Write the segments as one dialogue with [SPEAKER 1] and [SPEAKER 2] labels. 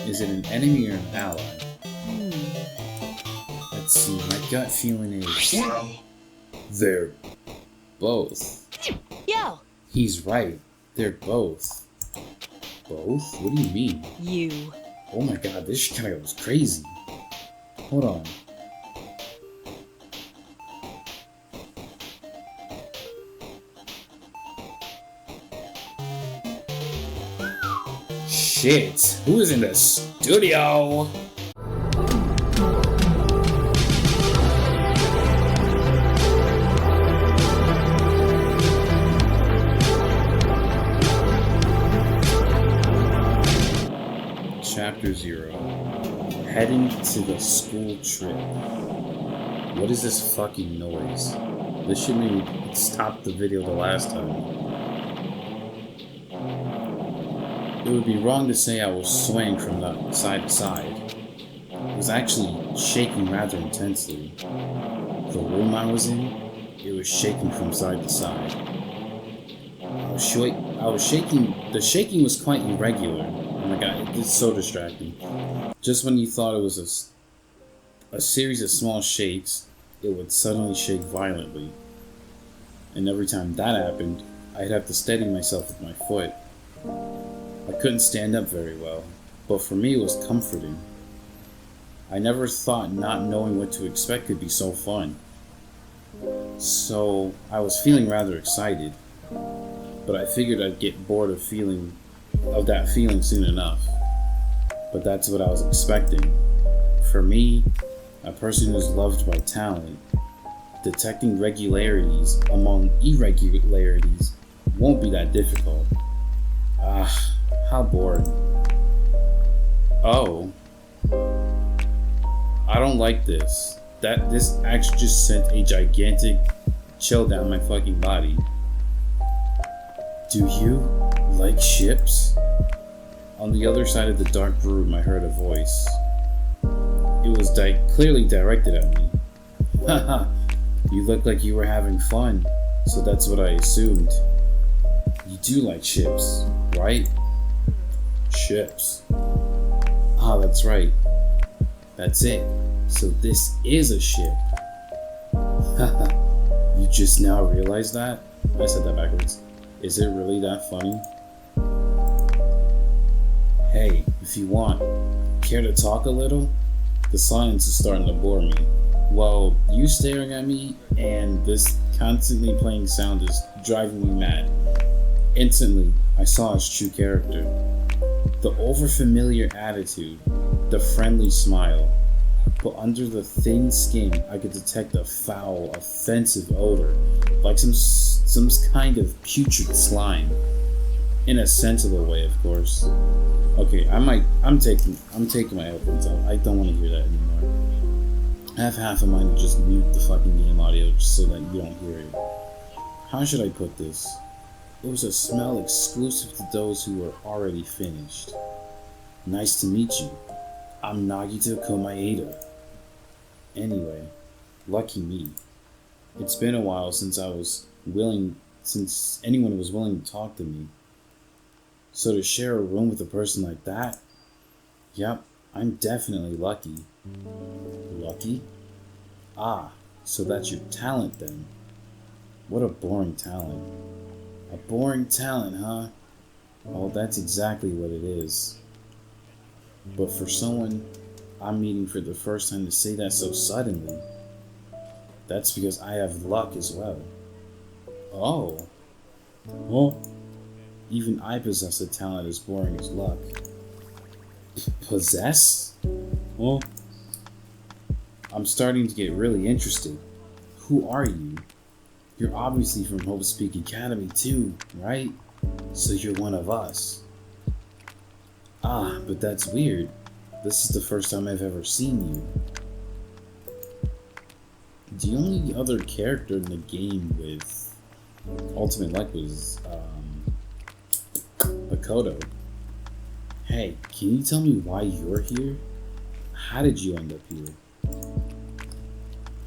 [SPEAKER 1] Is it an enemy or an ally? Let's see, my gut feeling is... they're both.
[SPEAKER 2] Yo!
[SPEAKER 1] He's right. They're both. Both? What do you mean?
[SPEAKER 2] You.
[SPEAKER 1] Oh my god, this kind of goes crazy. Hold on. Shit, who is in the studio? Chapter 0. Heading to the school trip. What is this fucking noise? This should make me stop the video the last time. It would be wrong to say I was swaying from the side to side. It was actually shaking rather intensely. The room I was in, it was shaking from side to side. I was shaking. The shaking was quite irregular. Oh my god, it's so distracting. Just when you thought it was a series of small shakes, it would suddenly shake violently. And every time that happened, I'd have to steady myself with my foot. I couldn't stand up very well, but for me it was comforting. I never thought not knowing what to expect could be so fun. So I was feeling rather excited, but I figured I'd get bored of that feeling soon enough. But that's what I was expecting. For me, a person who's loved by talent, detecting regularities among irregularities won't be that difficult. How boring. Oh. I don't like this. This actually just sent a gigantic chill down my fucking body. Do you like ships? On the other side of the dark room, I heard a voice. It was clearly directed at me. Haha, you look like you were having fun, so that's what I assumed. You do like ships, right? Ships. Ah, that's right. That's it. So this is a ship. Haha, you just now realized that? I said that backwards. Is it really that funny? Hey, if you want, care to talk a little? The silence is starting to bore me. Well, you staring at me and this constantly playing sound is driving me mad. Instantly, I saw his true character. The overfamiliar attitude, the friendly smile, but under the thin skin, I could detect a foul, offensive odor, like some kind of putrid slime. In a sensible way, of course. Okay, I'm taking my headphones out. I don't want to hear that anymore. I have half a mind to just mute the fucking game audio just so that you don't hear it. How should I put this? It was a smell exclusive to those who were already finished. Nice to meet you. I'm Nagito Komaeda. Anyway, lucky me. It's been a while since anyone was willing to talk to me. So to share a room with a person like that? Yep, I'm definitely lucky. Lucky? Ah, so that's your talent then. What a boring talent. A boring talent, huh? Well, that's exactly what it is. But for someone I'm meeting for the first time to say that so suddenly, that's because I have luck as well. Oh. Well, even I possess a talent as boring as luck. Possess? Well, I'm starting to get really interested. Who are you? You're obviously from Hope Speak Academy too, right? So you're one of us. Ah, but that's weird. This is the first time I've ever seen you. The only other character in the game with ultimate luck was Makoto. Hey, can you tell me why you're here? How did you end up here?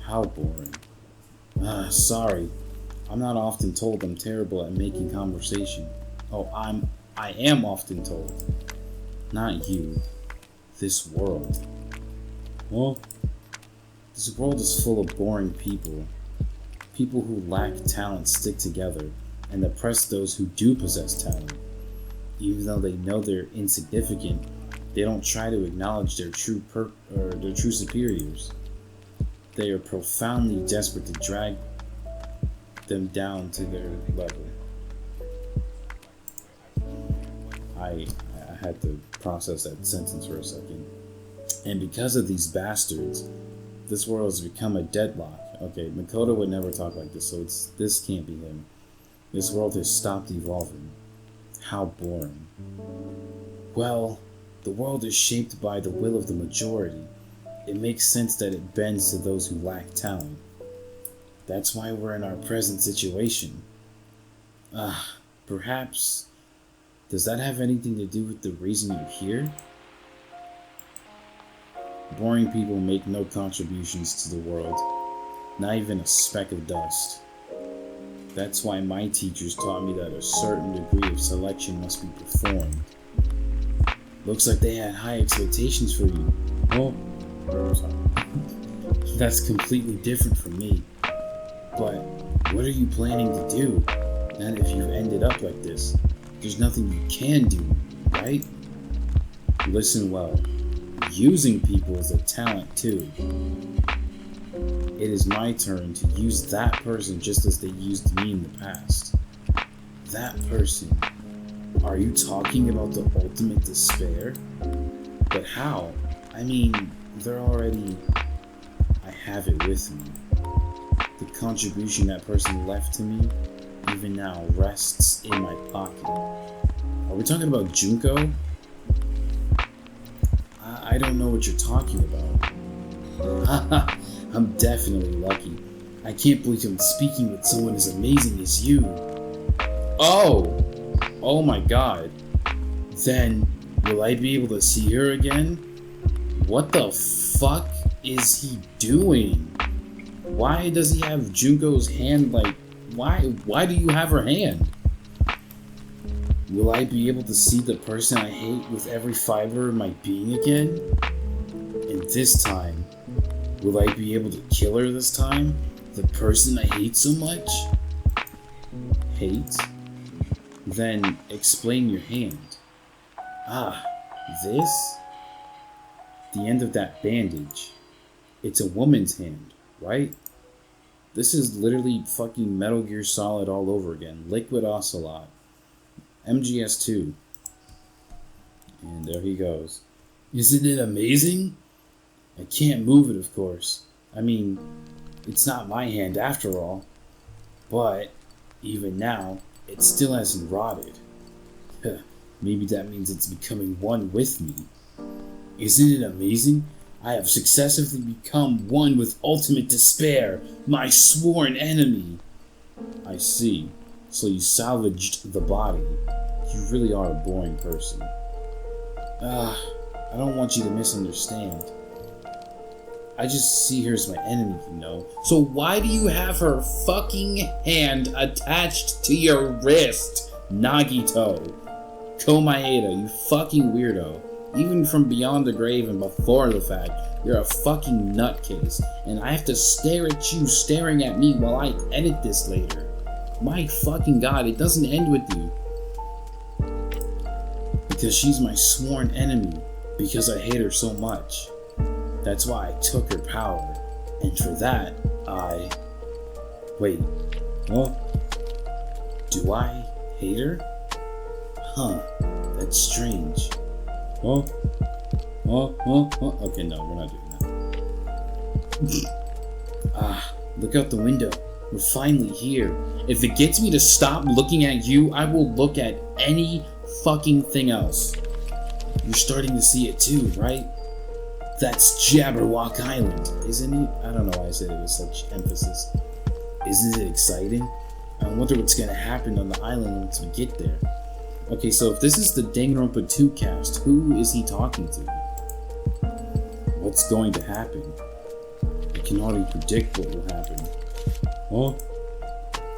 [SPEAKER 1] How boring. Sorry. I'm not often told I'm terrible at making conversation. Oh, I am often told. Not you. this world? Well, this world is full of boring people. People who lack talent stick together and oppress those who do possess talent. Even though they know they're insignificant, they don't try to acknowledge their true superiors. They are profoundly desperate to drag them down to their level. I had to process that sentence for a second. And because of these bastards, this world has become a deadlock. Okay, Makoto would never talk like this, so this can't be him. This world has stopped evolving. How boring. Well, the world is shaped by the will of the majority. It makes sense that it bends to those who lack talent. That's why we're in our present situation. Perhaps... Does that have anything to do with the reason you're here? Boring people make no contributions to the world. Not even a speck of dust. That's why my teachers taught me that a certain degree of selection must be performed. Looks like they had high expectations for you. Oh, sorry. That's completely different from me. But what are you planning to do? Not if you've ended up like this. There's nothing you can do, right? Listen well. Using people is a talent too. It is my turn to use that person just as they used me in the past. That person. Are you talking about the ultimate despair? But how? I mean, they're already... I have it with me. The contribution that person left to me, even now, rests in my pocket. Are we talking about Junko? I don't know what you're talking about. I'm definitely lucky. I can't believe I'm speaking with someone as amazing as you. Oh my god. Then, will I be able to see her again? What the fuck is he doing? Why does he have Junko's hand like... Why do you have her hand? Will I be able to see the person I hate with every fiber of my being again? And this time, will I be able to kill her this time? The person I hate so much? Hate? Then explain your hand. This? The end of that bandage. It's a woman's hand, right? This is literally fucking Metal Gear Solid all over again. Liquid Ocelot. MGS2. And there he goes. Isn't it amazing? I can't move it, of course. I mean, it's not my hand after all. But, even now, it still hasn't rotted. Maybe that means it's becoming one with me. Isn't it amazing? I have successively become one with ultimate despair, my sworn enemy. I see. So you salvaged the body. You really are a boring person. I don't want you to misunderstand. I just see her as my enemy, you know. So why do you have her fucking hand attached to your wrist, Nagito? Komaeda, you fucking weirdo. Even from beyond the grave and before the fact, you're a fucking nutcase, and I have to stare at you staring at me while I edit this later. My fucking god, it doesn't end with you. Because she's my sworn enemy, because I hate her so much. That's why I took her power, and for that, I... Wait, what? Do I hate her? Huh, that's strange. Okay, no, we're not doing that. Look out the window. We're finally here. If it gets me to stop looking at you, I will look at any fucking thing else. You're starting to see it too, right? That's Jabberwock Island, isn't it? I don't know why I said it with such emphasis. Isn't it exciting? I wonder what's gonna happen on the island once we get there. Okay, so if this is the Danganronpa 2 cast, who is he talking to? What's going to happen? I can already predict what will happen. Huh?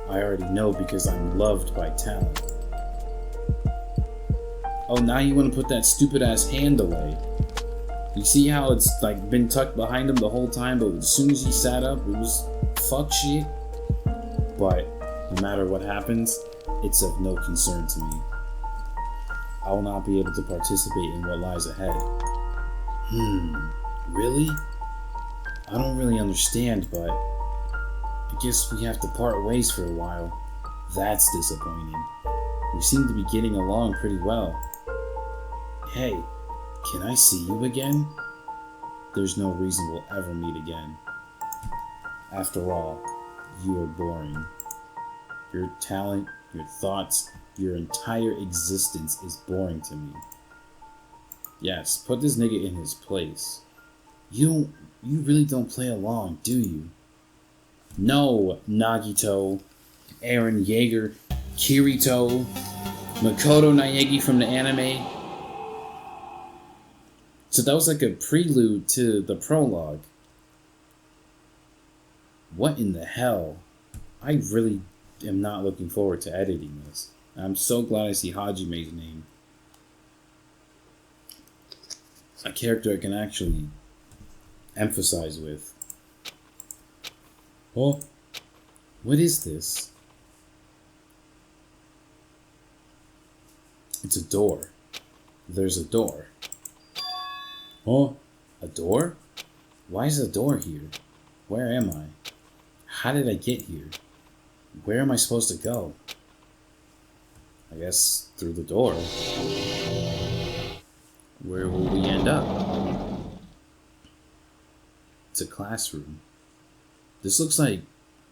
[SPEAKER 1] I already know because I'm loved by talent. Oh, now you want to put that stupid ass hand away. You see how it's like been tucked behind him the whole time, but as soon as he sat up, it was fuck shit. But no matter what happens, it's of no concern to me. I will not be able to participate in what lies ahead. Really? I don't really understand, but I guess we have to part ways for a while. That's disappointing. We seem to be getting along pretty well. Hey, can I see you again? There's no reason we'll ever meet again. After all, you are boring. Your talent, your thoughts, your entire existence is boring to me. Yes, put this nigga in his place. You really don't play along, do you? No, Nagito, Eren Yeager, Kirito, Makoto Naegi from the anime. So that was like a prelude to the prologue. What in the hell? I really am not looking forward to editing this. I'm so glad I see Hajime's name. A character I can actually emphasize with. Oh, what is this? It's a door. There's a door. Oh, a door? Why is a door here? Where am I? How did I get here? Where am I supposed to go? I guess through the door. Where will we end up? It's a classroom. This looks like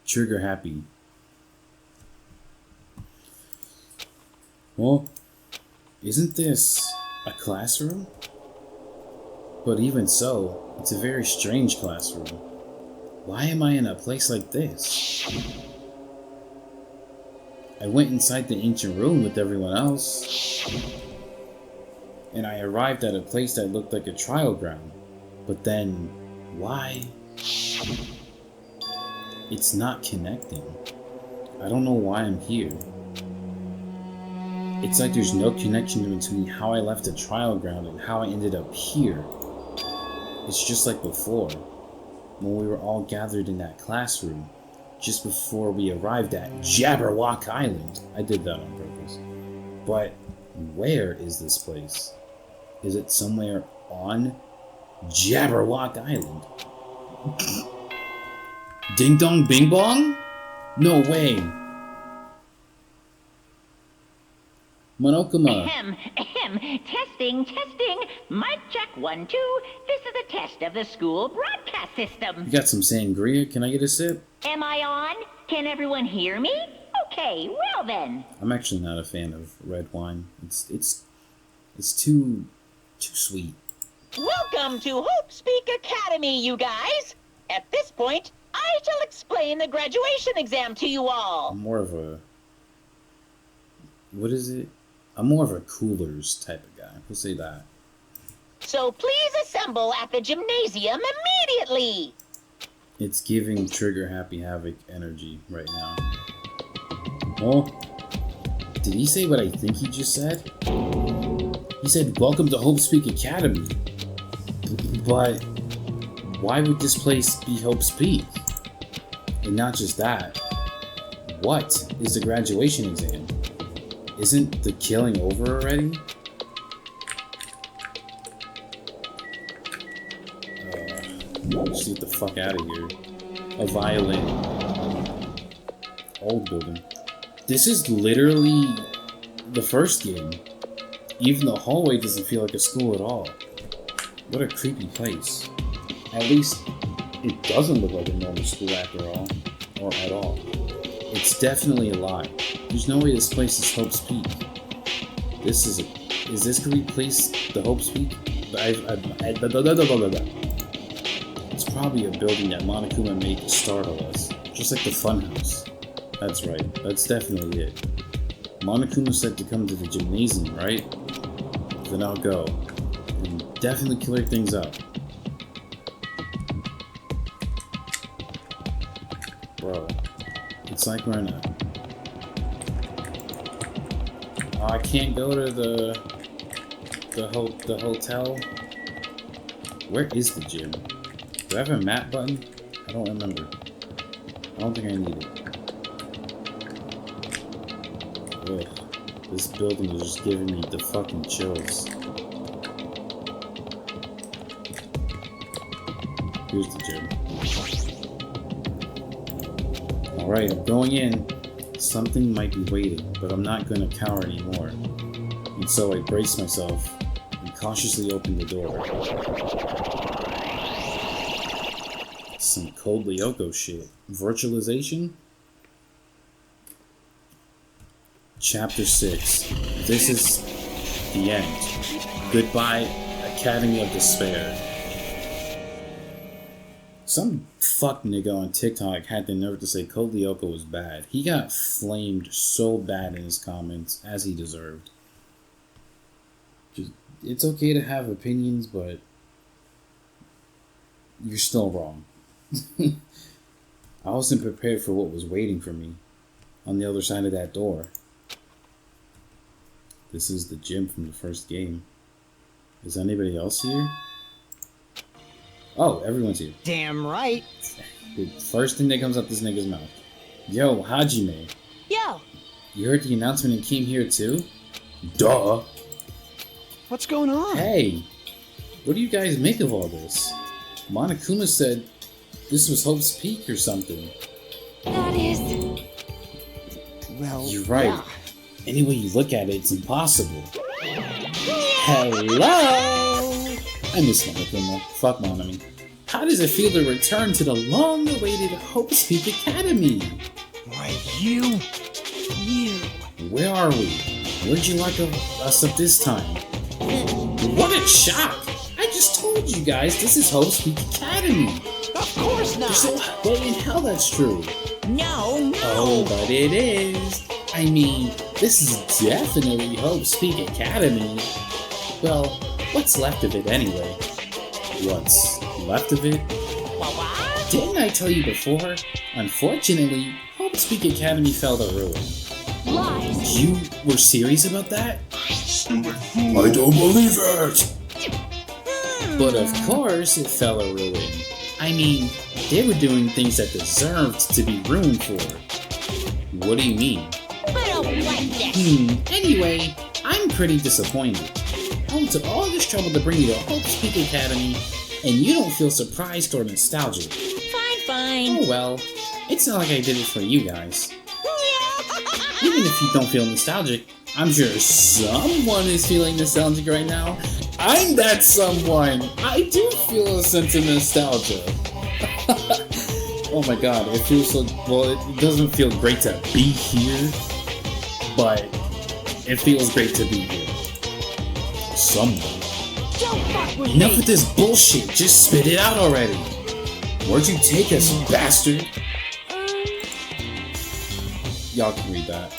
[SPEAKER 1] trigger happy. Well, isn't this a classroom? But even so, it's a very strange classroom. Why am I in a place like this? I went inside the ancient room with everyone else, and I arrived at a place that looked like a trial ground. But then, why? It's not connecting. I don't know why I'm here. It's like there's no connection between how I left the trial ground and how I ended up here. It's just like before, when we were all gathered in that classroom, just before we arrived at Jabberwock Island. I did that on purpose. But where is this place? Is it somewhere on Jabberwock Island? Ding dong bing bong? No way. Monokuma.
[SPEAKER 2] Ahem, ahem. Testing. Mic check 1, 2. This is a test of the school broadcast system.
[SPEAKER 1] You got some sangria? Can I get a sip?
[SPEAKER 2] Am I on? Can everyone hear me? Okay, well then.
[SPEAKER 1] I'm actually not a fan of red wine. It's too sweet.
[SPEAKER 2] Welcome to Hope Speak Academy, you guys. At this point, I shall explain the graduation exam to you all.
[SPEAKER 1] I'm more of a... What is it? I'm more of a coolers type of guy. We'll say that.
[SPEAKER 2] So please assemble at the gymnasium immediately.
[SPEAKER 1] It's giving Trigger Happy Havoc energy right now. Oh, did he say what I think he just said? He said, welcome to Hope Speak Academy. But why would this place be Hope Speak? And not just that, what is the graduation exam? Isn't the killing over already? Just get the fuck out of here. A violin. Old building. This is literally the first game. Even the hallway doesn't feel like a school at all. What a creepy place. At least, it doesn't look like a normal school after all. Or at all. It's definitely a lie. There's no way this place is Hope Speak. Is this gonna replace the Hope Speak? It's probably a building that Monokuma made to startle us. Just like the funhouse. That's right. That's definitely it. Monokuma said to come to the gymnasium, right? Then I'll go. And definitely clear things up. Bro. It's like we're in a... Oh, I can't go to the hotel. Where is the gym? Do I have a map button? I don't remember. I don't think I need it. Ugh. This building is just giving me the fucking chills. Here's the gym. Alright, I'm going in. Something might be waiting, but I'm not going to cower anymore. And so I brace myself and cautiously open the door. Some Code Lyoko shit. Virtualization? Chapter 6. This is the end. Goodbye, Academy of Despair. Some fuck nigga on TikTok had the nerve to say Code Lyoko was bad. He got flamed so bad in his comments, as he deserved. It's okay to have opinions, but you're still wrong. I wasn't prepared for what was waiting for me on the other side of that door. This is the gym from the first game. Is anybody else here? Oh, everyone's here.
[SPEAKER 3] Damn right.
[SPEAKER 1] The first thing that comes out this nigga's mouth. Yo, Hajime.
[SPEAKER 2] Yo.
[SPEAKER 1] You heard the announcement and came here too? Duh.
[SPEAKER 3] What's going on?
[SPEAKER 1] Hey, what do you guys make of all this? Monokuma said this was Hope's Peak or something.
[SPEAKER 2] That is...
[SPEAKER 3] Well,
[SPEAKER 1] You're right.
[SPEAKER 3] yeah.
[SPEAKER 1] Any way you look at it, it's impossible. Hello! I miss Monokuma. Fuck Monami. How does it feel to return to the long-awaited Hope's Peak Academy?
[SPEAKER 3] Why, you.
[SPEAKER 1] Where are we? Where'd you lock us up this time? What a shock! I just told you guys this is Hope's Peak Academy.
[SPEAKER 3] Of course not.
[SPEAKER 1] There's no way in hell that's true.
[SPEAKER 2] No.
[SPEAKER 1] Oh, but it is. I mean, this is definitely Hope's Peak Academy. Well, what's left of it anyway? What's left of it? Didn't I tell you before? Unfortunately, Hope's Peak Academy fell to ruin.
[SPEAKER 2] Lies.
[SPEAKER 1] You were serious about that? I don't believe it! But of course it fell to ruin. I mean, they were doing things that deserved to be ruined for. What do you mean?
[SPEAKER 2] I don't like this.
[SPEAKER 1] Anyway, I'm pretty disappointed. I went to all this trouble to bring you to Hope's Peak Academy, and you don't feel surprised or nostalgic.
[SPEAKER 2] Fine.
[SPEAKER 1] Oh well, it's not like I did it for you guys. Even if you don't feel nostalgic, I'm sure someone is feeling nostalgic right now. I'm that someone! I do feel a sense of nostalgia. Oh my god, it feels so... Well, it doesn't feel great to be here, but it feels great to be here. Someone.
[SPEAKER 2] Don't fuck with
[SPEAKER 1] Enough
[SPEAKER 2] me.
[SPEAKER 1] with this bullshit, just spit it out already. Where'd you take us, bastard? Y'all can read that.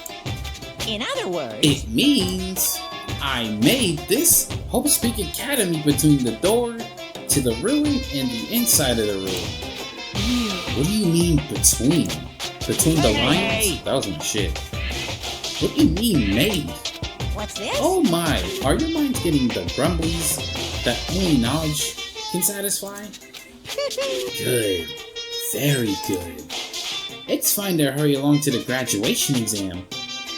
[SPEAKER 2] In other words...
[SPEAKER 1] It means I made this Hope's Peak Academy between the door to the ruin and the inside of the ruin. What do you mean between? Between the lines? That was my shit. What do you mean made?
[SPEAKER 2] What's this?
[SPEAKER 1] Oh my, are your minds getting the grumblies that only knowledge can satisfy? Good. Very good. It's fine to hurry along to the graduation exam,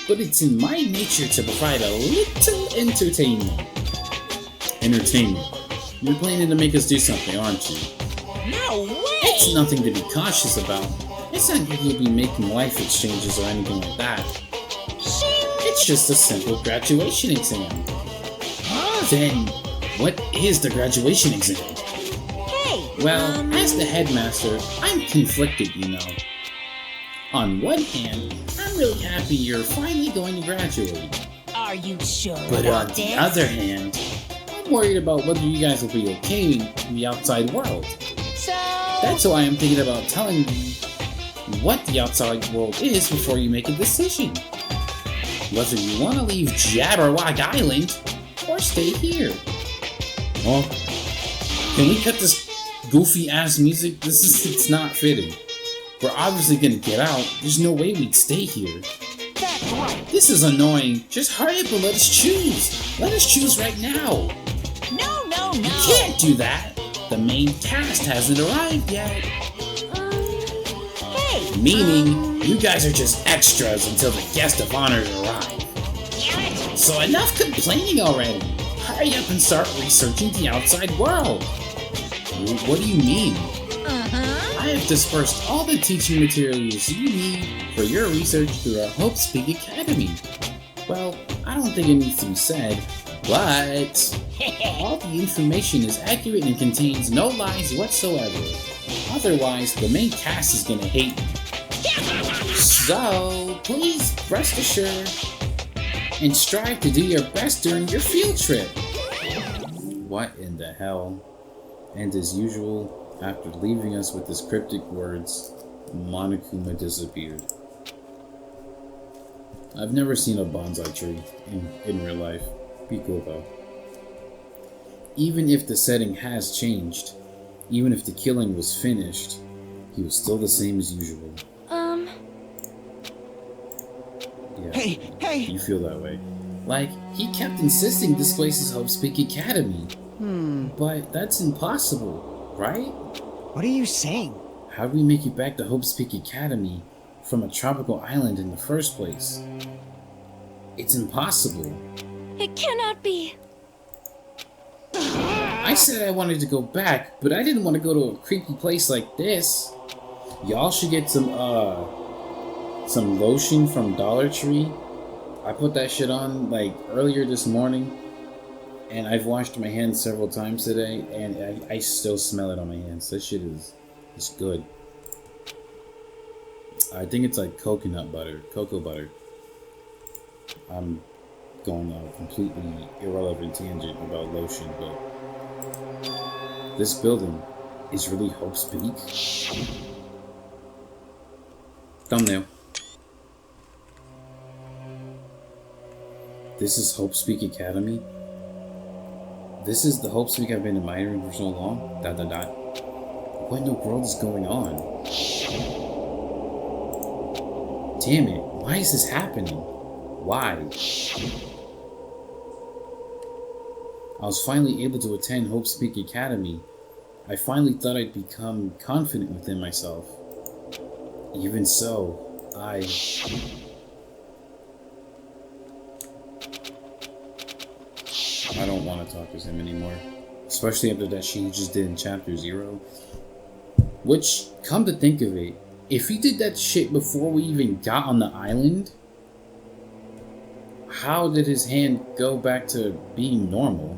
[SPEAKER 1] but it's in my nature to provide a little entertainment. Entertainment? You're planning to make us do something, aren't you?
[SPEAKER 2] No way!
[SPEAKER 1] It's nothing to be cautious about. It's not like you'll be making life exchanges or anything like that. It's just a simple graduation exam. Then, what is the graduation exam?
[SPEAKER 2] Hey!
[SPEAKER 1] Well, as the headmaster, I'm conflicted, you know. On one hand, I'm really happy you're finally going to graduate.
[SPEAKER 2] Are you sure
[SPEAKER 1] But
[SPEAKER 2] about
[SPEAKER 1] on the
[SPEAKER 2] this?
[SPEAKER 1] other hand, I'm worried about whether you guys will be okay in the outside world.
[SPEAKER 2] So...
[SPEAKER 1] That's why I'm thinking about telling you what the outside world is before you make a decision. Whether you want to leave Jabberwock Island or stay here. Well, can we cut this goofy ass music? It's not fitting. We're obviously gonna get out. There's no way we'd stay here.
[SPEAKER 2] That's right.
[SPEAKER 1] This is annoying. Just hurry up and let us choose. Let us choose right now.
[SPEAKER 2] No.
[SPEAKER 1] You can't do that. the main cast hasn't arrived yet.
[SPEAKER 2] Hey!
[SPEAKER 1] Meaning, you guys are just extras until the guest of honors arrive.
[SPEAKER 2] Damn it!
[SPEAKER 1] So enough complaining already! Hurry up and start researching the outside world! What do you mean? I have dispersed all the teaching materials you need for your research through our Hope Speak Academy. Well, I don't think it needs to be said, but all the information is accurate and contains no lies whatsoever. Otherwise, the main cast is gonna hate me. So, please rest assured and strive to do your best during your field trip. What in the hell? And as usual, after leaving us with his cryptic words, Monokuma disappeared. I've never seen a bonsai tree in real life. Be cool though. Even if the setting has changed, even if the killing was finished, he was still the same as usual. Yeah,
[SPEAKER 3] Hey!
[SPEAKER 1] you feel that way. Like, he kept insisting this place is Hope Speak Academy. But that's impossible, right?
[SPEAKER 3] What are you saying?
[SPEAKER 1] How do we make it back to Hope Speak Academy from a tropical island in the first place? It's impossible.
[SPEAKER 4] It cannot be.
[SPEAKER 1] I said I wanted to go back, but I didn't want to go to a creepy place like this. Y'all should get some lotion from Dollar Tree. I put that shit on like earlier this morning, and I've washed my hands several times today, and I still smell it on my hands. That shit is good. I think it's like cocoa butter. I'm going on a completely irrelevant tangent about lotion, but this building is really Hope Speak. Thumbnail. This is Hope Speak Academy. This is the Hope Speak I've been admiring for so long. ... What in the world is going on? Damn it, why is this happening? Why? I was finally able to attend Hope Speak Academy. I finally thought I'd become confident within myself. Even so, I don't want to talk to him anymore. Especially after that shit he just did in Chapter 0. Which, come to think of it, if he did that shit before we even got on the island, how did his hand go back to being normal?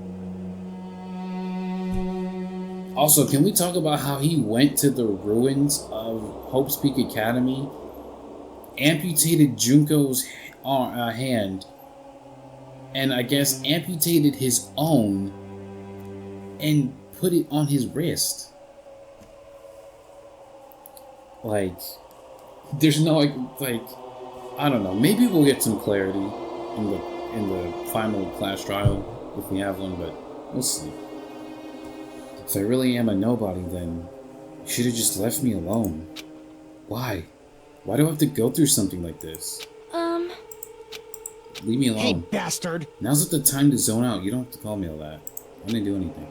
[SPEAKER 1] Also, can we talk about how he went to the ruins of Hope Speak Academy, amputated Junko's hand, and I guess amputated his own, and put it on his wrist? Like, there's no, like, I don't know, maybe we'll get some clarity in the final class trial, if we have one, but we'll see. If I really am a nobody, then you should have just left me alone. Why? Why do I have to go through something like this? Leave me alone.
[SPEAKER 3] Hey, bastard!
[SPEAKER 1] Now's not the time to zone out. You don't have to call me all that. I didn't do anything.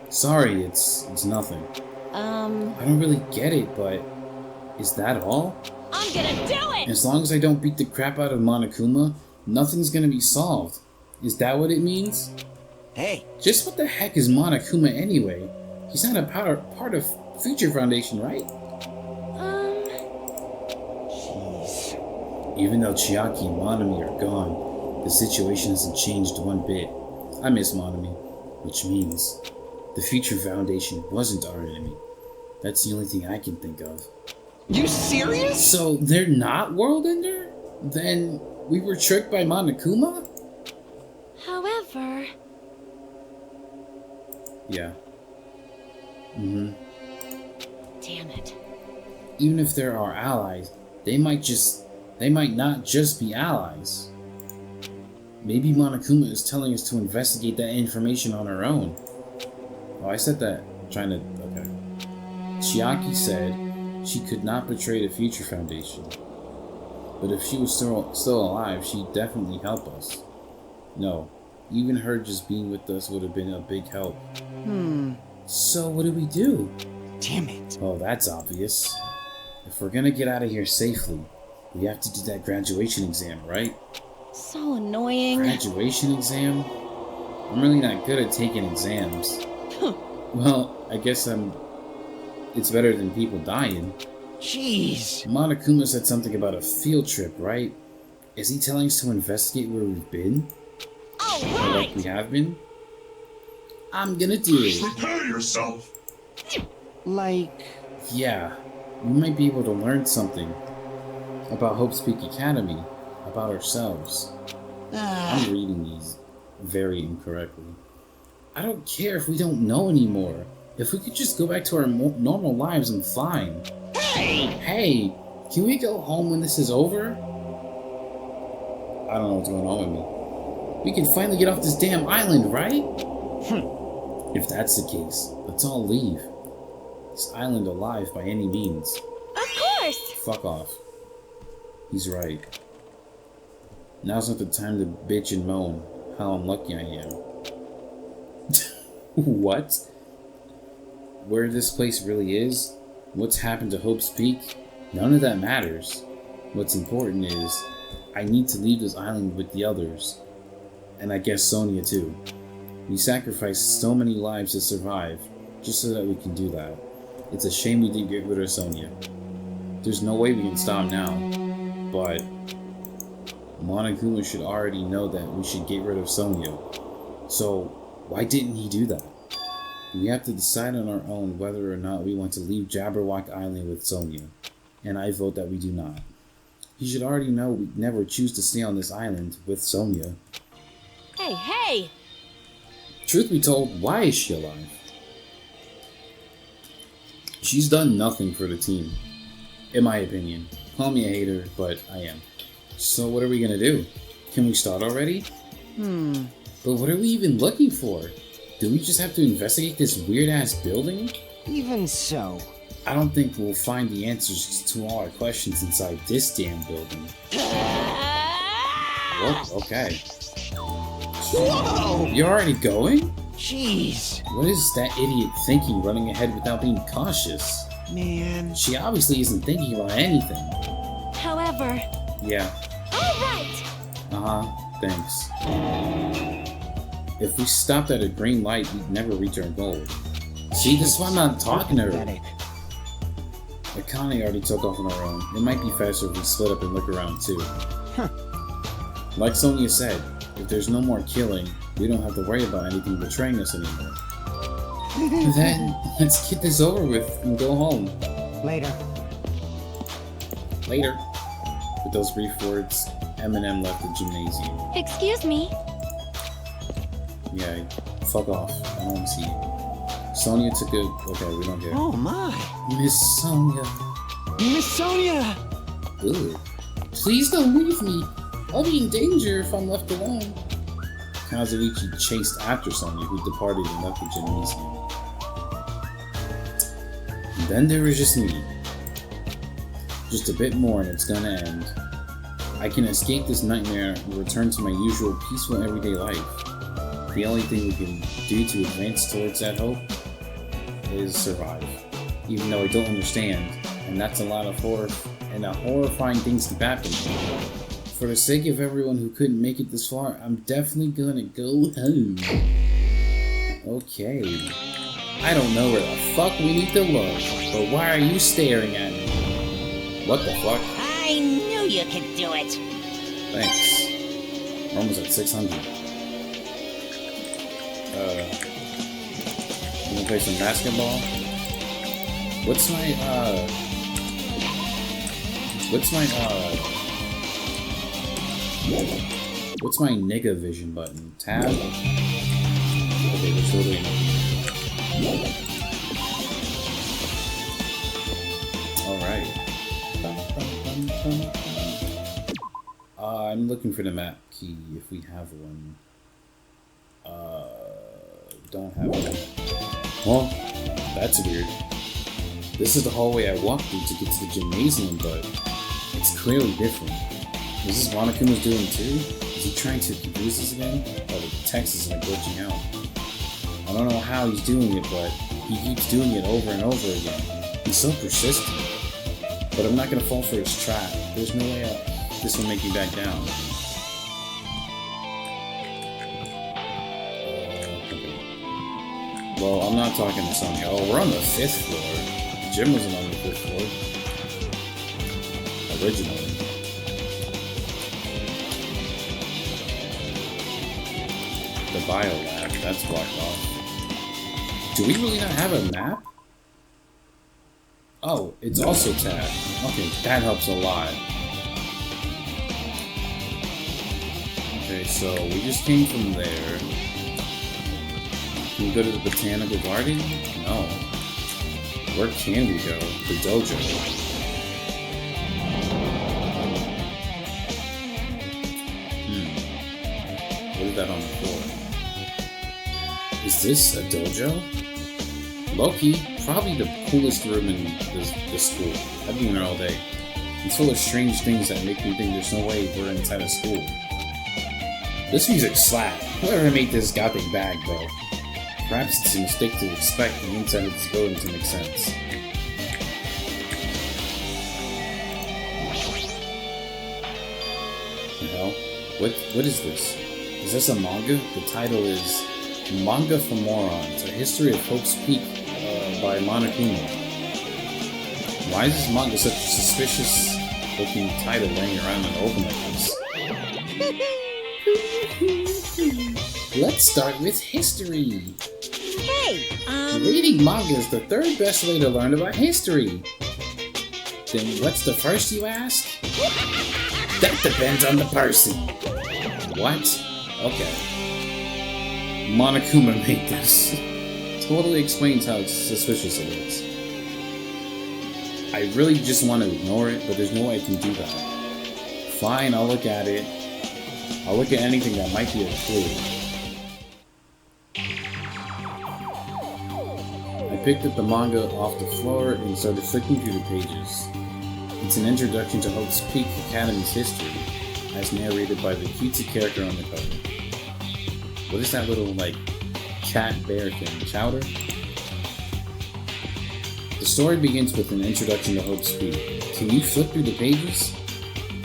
[SPEAKER 1] Sorry, it's nothing. I don't really get it, but is that all?
[SPEAKER 4] I'm gonna do it!
[SPEAKER 1] As long as I don't beat the crap out of Monokuma, nothing's gonna be solved. Is that what it means?
[SPEAKER 3] Hey!
[SPEAKER 1] Just what the heck is Monokuma anyway? He's not a part of Future Foundation, right?
[SPEAKER 3] Jeez.
[SPEAKER 1] Even though Chiaki and Monami are gone, the situation hasn't changed one bit. I miss Monami, which means the Future Foundation wasn't our enemy. That's the only thing I can think of.
[SPEAKER 3] You serious?
[SPEAKER 1] So they're not World Ender? Then we were tricked by Monokuma?
[SPEAKER 4] However...
[SPEAKER 1] Yeah.
[SPEAKER 4] Damn it.
[SPEAKER 1] Even if they're our allies, they might not just be allies. Maybe Monokuma is telling us to investigate that information on our own. Oh, I said that okay. Chiaki said she could not betray the Future Foundation. But if she was still alive, she'd definitely help us. No, even her just being with us would have been a big help. So what do we do?
[SPEAKER 3] Damn it.
[SPEAKER 1] Oh, that's obvious. If we're gonna get out of here safely, we have to do that graduation exam, right?
[SPEAKER 4] So annoying.
[SPEAKER 1] Graduation exam? I'm really not good at taking exams. Well, I guess it's better than people dying.
[SPEAKER 3] Jeez.
[SPEAKER 1] Monokuma said something about a field trip, right? Is he telling us to investigate where we've been?
[SPEAKER 4] All
[SPEAKER 1] Or
[SPEAKER 4] right.
[SPEAKER 1] like we have been? I'm gonna do it.
[SPEAKER 5] Prepare yourself.
[SPEAKER 3] Like,
[SPEAKER 1] Yeah, we might be able to learn something about Hope's Peak Academy, about ourselves. I'm reading these very incorrectly. I don't care if we don't know anymore. If we could just go back to our normal lives, I'm fine. Hey, can we go home when this is over? I don't know what's going on with me. We can finally get off this damn island, right? If that's the case, let's all leave. This island alive by any means.
[SPEAKER 4] Of course.
[SPEAKER 1] Fuck off. He's right. Now's not the time to bitch and moan how unlucky I am. What? Where this place really is? What's happened to Hope's Peak? None of that matters. What's important is, I need to leave this island with the others. And I guess Sonia too. We sacrificed so many lives to survive, just so that we can do that. It's a shame we didn't get rid of Sonia. There's no way we can stop now, but Monokuma should already know that we should get rid of Sonia. So, why didn't he do that? We have to decide on our own whether or not we want to leave Jabberwock Island with Sonia, and I vote that we do not. He should already know we'd never choose to stay on this island with Sonia.
[SPEAKER 4] Hey, hey.
[SPEAKER 1] Truth be told, why is she alive? She's done nothing for the team, in my opinion. Call me a hater, but I am. So what are we gonna do? Can we start already? But what are we even looking for? Do we just have to investigate this weird-ass building?
[SPEAKER 3] even so.
[SPEAKER 1] I don't think we'll find the answers to all our questions inside this damn building. Well, okay.
[SPEAKER 3] Whoa!
[SPEAKER 1] You're already going?
[SPEAKER 3] Jeez.
[SPEAKER 1] What is that idiot thinking running ahead without being cautious?
[SPEAKER 3] Man.
[SPEAKER 1] She obviously isn't thinking about anything.
[SPEAKER 4] However.
[SPEAKER 1] Yeah.
[SPEAKER 4] All right.
[SPEAKER 1] Thanks. If we stopped at a green light, we'd never reach our goal. See, this is why I'm not talking to her.
[SPEAKER 3] Pathetic.
[SPEAKER 1] Akane already took off on her own. It might be faster if we split up and look around too. Like Sonia said, if there's no more killing, we don't have to worry about anything betraying us anymore. Then, let's get this over with and go home.
[SPEAKER 3] Later.
[SPEAKER 1] Later. With those brief words, Eminem left the gymnasium.
[SPEAKER 4] Excuse me.
[SPEAKER 1] Yeah, fuck off. I don't want to see you. Sonia took a... Okay, we don't care.
[SPEAKER 3] Oh my.
[SPEAKER 1] Miss Sonia.
[SPEAKER 3] Miss Sonia!
[SPEAKER 1] Ugh. Please don't leave me. I'll be in danger if I'm left alone. Kazuichi chased after Sonia, who departed and left the gymnasium. And then there was just me. Just a bit more and it's gonna end. I can escape this nightmare and return to my usual peaceful everyday life. The only thing we can do to advance towards that hope is survive. Even though I don't understand, and that's a lot of horrifying things to happen. For the sake of everyone who couldn't make it this far, I'm definitely gonna go home. Okay. I don't know where the fuck we need to look, but why are you staring at me? What the fuck?
[SPEAKER 2] I knew you could do it.
[SPEAKER 1] Thanks. We're almost at 600. I'm gonna play some basketball. What's my nigga vision button? Tab? Okay, there's literally nothing. Alright. I'm looking for the map key if we have one. Don't have one. Well, that's weird. This is the hallway I walked through to get to the gymnasium, but it's clearly different. Is this Monokuma's doing too? Is he trying to confuse us again? Oh, the text is like glitching out. I don't know how he's doing it, but He keeps doing it over and over again. He's so persistent. But I'm not gonna fall for his trap. There's no way this will make me back down. Well, I'm not talking to Sonya. Oh, we're on the 5th floor. The gym wasn't on the 5th floor. Originally. The bio lab, that's blocked off. Do we really not have a map? Oh, it's also tabbed. Okay, that helps a lot. Okay, so we just came from there. Can we go to the Botanical Garden? No. Where can we go? The dojo. What is that on the floor? Is this a dojo? Low-key, probably the coolest room in the school. I've been there all day. It's full of strange things that make me think there's no way we're inside a school. This music slaps. Whoever made this got their bag, bro. Perhaps it's a mistake to expect the inside of this building to make sense. The hell? What is this? Is this a manga? The title is Manga for Morons, A History of Hope's Peak by Monokuma. Why is this manga such a suspicious looking title laying around in the open like this? Let's start with history.
[SPEAKER 4] Hey,
[SPEAKER 1] Reading manga is the 3rd best way to learn about history. Then what's the first, you ask? That depends on the person. What? Okay. Monokuma made this. Totally explains how suspicious it is. I really just want to ignore it, but there's no way I can do that. Fine, I'll look at it. I'll look at anything that might be a clue. I picked up the manga off the floor and started flicking through the pages. It's an introduction to Hope's Peak Academy's history, as narrated by the cutesy character on the cover. What is that little, like, cat bear thing? Chowder? The story begins with an introduction to Hope's Peak. Can you flip through the pages?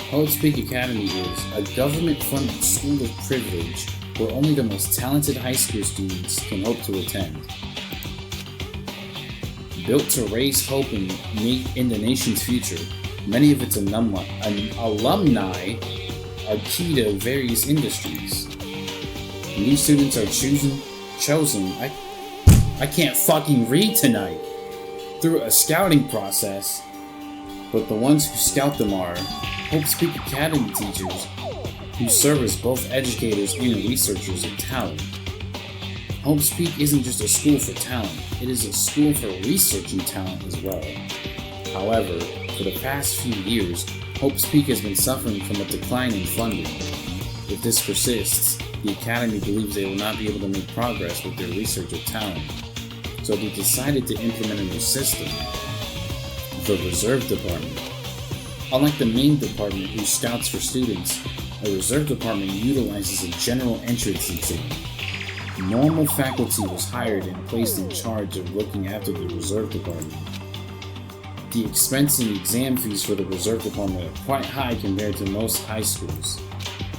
[SPEAKER 1] Hope's Peak Academy is a government-funded school of privilege where only the most talented high school students can hope to attend. Built to raise hope in the nation's future, many of its alumni are key to various industries. New students are chosen. I can't fucking read tonight. Through a scouting process, but the ones who scout them are Hope's Peak Academy teachers who serve as both educators and researchers of talent. Hope's Peak isn't just a school for talent, it is a school for researching talent as well. However, for the past few years, Hope's Peak has been suffering from a decline in funding. If this persists, the Academy believes they will not be able to make progress with their research of talent. So they decided to implement a new system, the Reserve Department. Unlike the main department who scouts for students, a Reserve Department utilizes a general entrance exam. Normal faculty was hired and placed in charge of looking after the Reserve Department. The expense and exam fees for the Reserve Department are quite high compared to most high schools.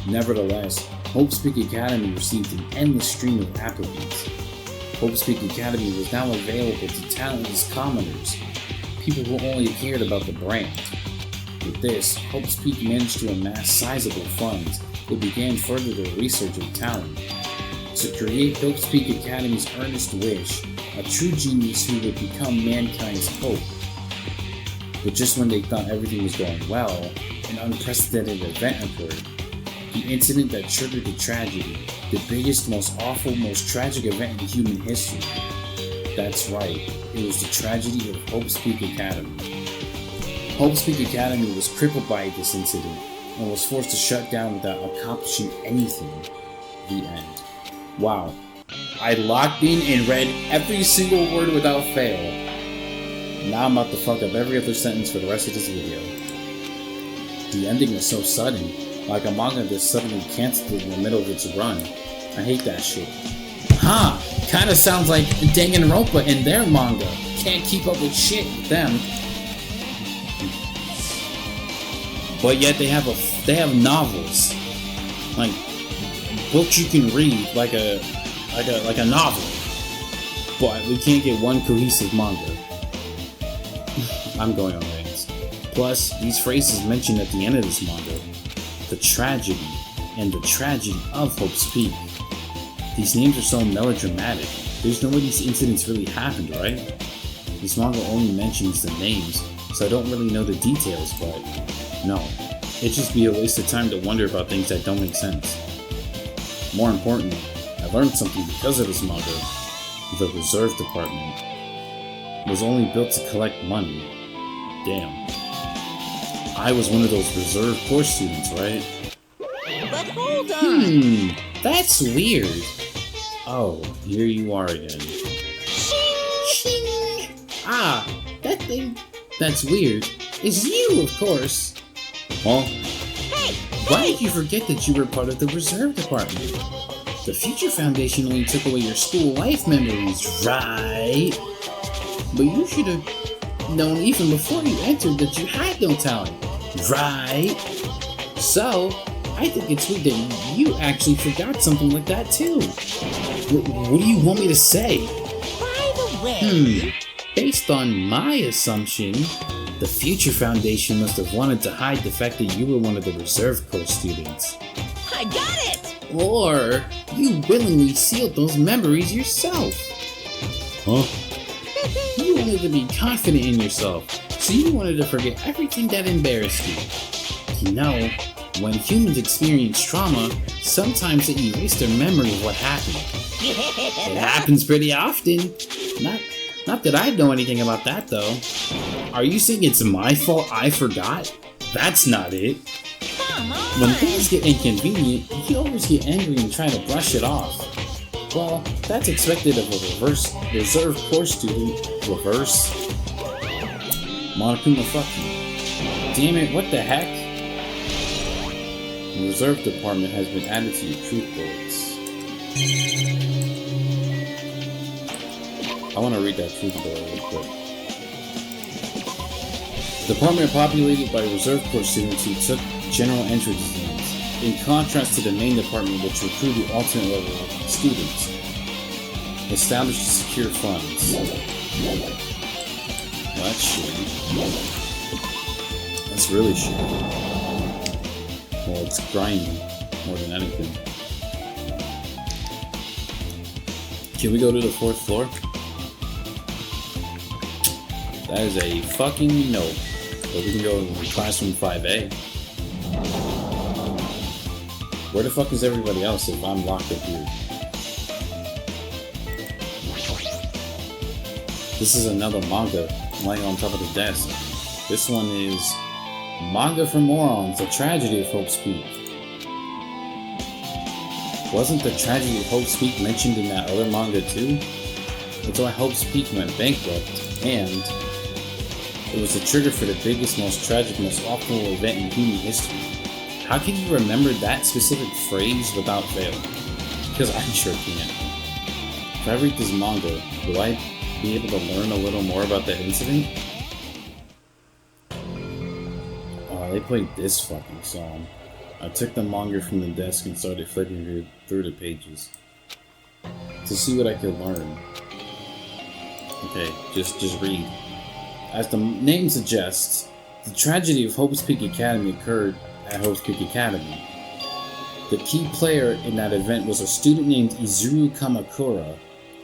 [SPEAKER 1] Nevertheless, Hope's Peak Academy received an endless stream of applicants. Hope's Peak Academy was now available to talentless commoners, people who only cared about the brand. With this, Hope's Peak managed to amass sizable funds that began further their research of talent. To create Hope's Peak Academy's earnest wish, a true genius who would become mankind's hope. But just when they thought everything was going well, an unprecedented event occurred. The incident that triggered the tragedy, the biggest, most awful, most tragic event in human history. That's right, it was the tragedy of Hope's Peak Academy. Hope's Peak Academy was crippled by this incident and was forced to shut down without accomplishing anything. The end. Wow. I locked in and read every single word without fail. Now I'm about to fuck up every other sentence for the rest of this video. The ending was so sudden, like a manga that suddenly canceled in the middle of its run. I hate that shit. Huh, kinda sounds like Danganronpa in their manga. Can't keep up with shit with them. But yet they have novels. Like books you can read like a novel. But we can't get one cohesive manga. I'm going on rants. Plus, these phrases mentioned at the end of this manga, the tragedy and the tragedy of Hope's Peak. These names are so melodramatic. There's no way these incidents really happened, right? This manga only mentions the names, so I don't really know the details, but no. It'd just be a waste of time to wonder about things that don't make sense. More importantly, I learned something because of this manga. The reserve department was only built to collect money. Damn. I was one of those reserve course students, right?
[SPEAKER 5] But hold on!
[SPEAKER 1] That's weird. Oh, here you are again. Shing! Ah, that thing that's weird is you, of course. Huh? Why did you forget that you were part of the reserve department? The Future Foundation only took away your school life memories, right? But you should have known even before you entered that you had no talent, right? So, I think it's weird that you actually forgot something like that too. What do you want me to say?
[SPEAKER 5] By the way...
[SPEAKER 1] Based on my assumption, the Future Foundation must have wanted to hide the fact that you were one of the reserve course students.
[SPEAKER 5] I got it!
[SPEAKER 1] Or you willingly sealed those memories yourself. Huh? You wanted to be confident in yourself, so you wanted to forget everything that embarrassed you. You know, when humans experience trauma, sometimes they erase their memory of what happened. It happens pretty often. Not that I know anything about that, though. Are you saying it's my fault I forgot? That's not it.
[SPEAKER 5] Come on!
[SPEAKER 1] When things get inconvenient, you always get angry and try to brush it off. Well, that's expected of a reserve course student. Reverse? Monokuma, fuck you. Damn it, what the heck? The reserve department has been added to your truth bullets. I want to read that truth bullet real quick. The department populated by reserve course students who took general entrance exams, in contrast to the main department which recruited alternate level students. Established to secure funds. Well, that's shitty. That's really shitty. Well, it's grimy more than anything. Can we go to the 4th floor? That is a fucking no. But we can go to classroom 5A. Where the fuck is everybody else if I'm locked up here? This is another manga lying on top of the desk. This one is Manga for Morons, The Tragedy of Hope's Peak. Wasn't The Tragedy of Hope's Peak mentioned in that other manga too? That's why Hope's Peak went bankrupt, and it was the trigger for the biggest, most tragic, most awful event in human history. How can you remember that specific phrase without fail? Because I sure can't. If I read this manga, will I be able to learn a little more about that incident? Oh, they played this fucking song. I took the manga from the desk and started flipping through the pages to see what I could learn. Okay, just read. As the name suggests, the tragedy of Hope's Peak Academy occurred at Hope's Peak Academy. The key player in that event was a student named Izuru Kamakura.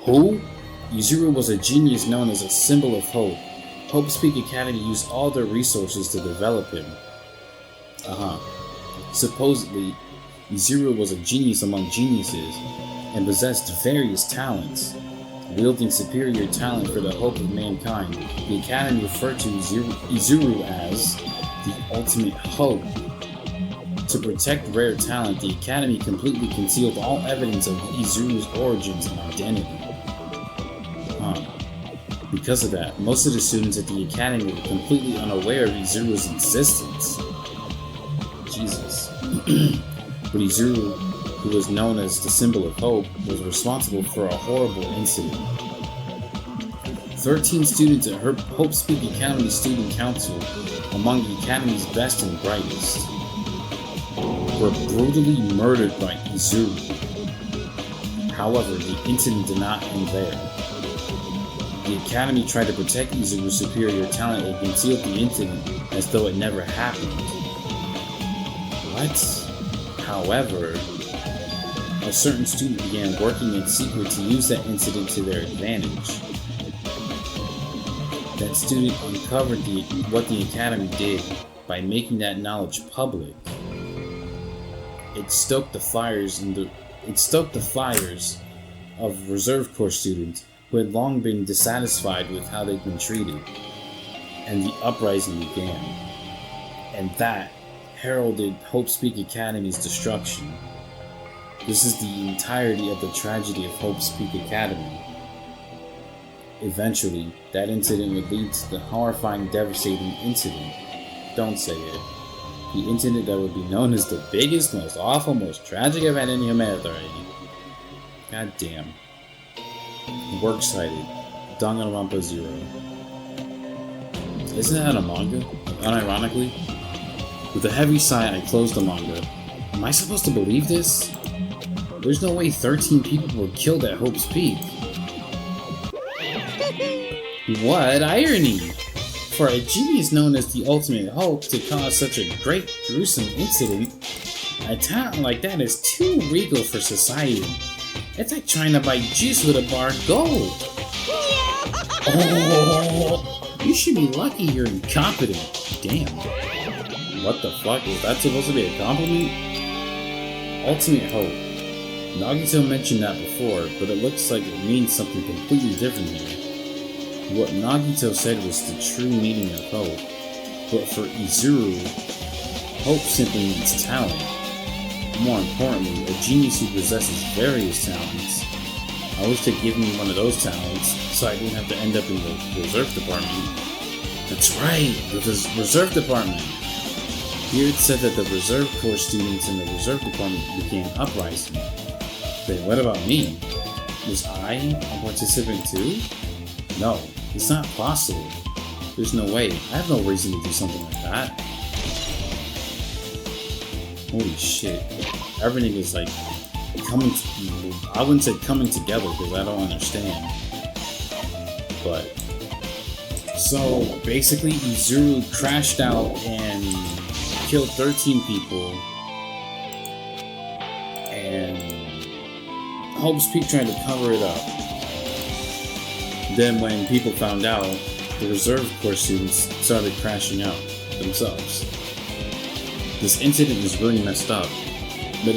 [SPEAKER 1] Who? Izuru was a genius known as a symbol of hope. Hope's Peak Academy used all their resources to develop him. Supposedly, Izuru was a genius among geniuses and possessed various talents. Wielding superior talent for the hope of mankind, the Academy referred to Izuru as the ultimate hope. To protect rare talent, the Academy completely concealed all evidence of Izuru's origins and identity. Because of that, most of the students at the Academy were completely unaware of Izuru's existence. Jesus. But Izuru who was known as the symbol of hope, was responsible for a horrible incident. 13 students at Hope Speak Academy Student Council, among the Academy's best and brightest, were brutally murdered by Izuru. However, the incident did not end there. The Academy tried to protect Izuru's superior talent and concealed the incident as though it never happened. What? However, a certain student began working in secret to use that incident to their advantage. That student uncovered what the Academy did by making that knowledge public. It stoked the fires of Reserve Corps students who had long been dissatisfied with how they'd been treated, and the uprising began. And that heralded Hope Speak Academy's destruction. This is the entirety of the tragedy of Hope Speak Academy. Eventually, that incident would lead to the horrifying, devastating incident. Don't say it. The incident that would be known as the biggest, most awful, most tragic event in humanity. God damn. Works cited. Danganronpa 0. Isn't that a manga? Unironically? With a heavy sigh, I closed the manga. Am I supposed to believe this? There's no way 13 people were killed at Hope's Peak. What irony! For a genius known as the ultimate hope to cause such a great, gruesome incident, a talent like that is too regal for society. It's like trying to buy juice with a bar of gold. Oh, you should be lucky you're incompetent. Damn. What the fuck? Is that supposed to be a compliment? Ultimate hope. Nagito mentioned that before, but it looks like it means something completely different here. What Nagito said was the true meaning of hope, but for Izuru, hope simply means talent. More importantly, a genius who possesses various talents. I wish they'd give me one of those talents, so I didn't have to end up in the reserve department. That's right, the reserve department! Here it said that the Reserve Corps students in the reserve department began uprising. Then what about me? Was I a participant too? No, it's not possible. There's no way. I have no reason to do something like that. Holy shit. Everything is like coming, I wouldn't say coming together because I don't understand. But, so basically Izuru crashed out and killed 13 people. And Hope's Peak tried to cover it up. Then when people found out, the Reserve Corps students started crashing out themselves. This incident is really messed up, but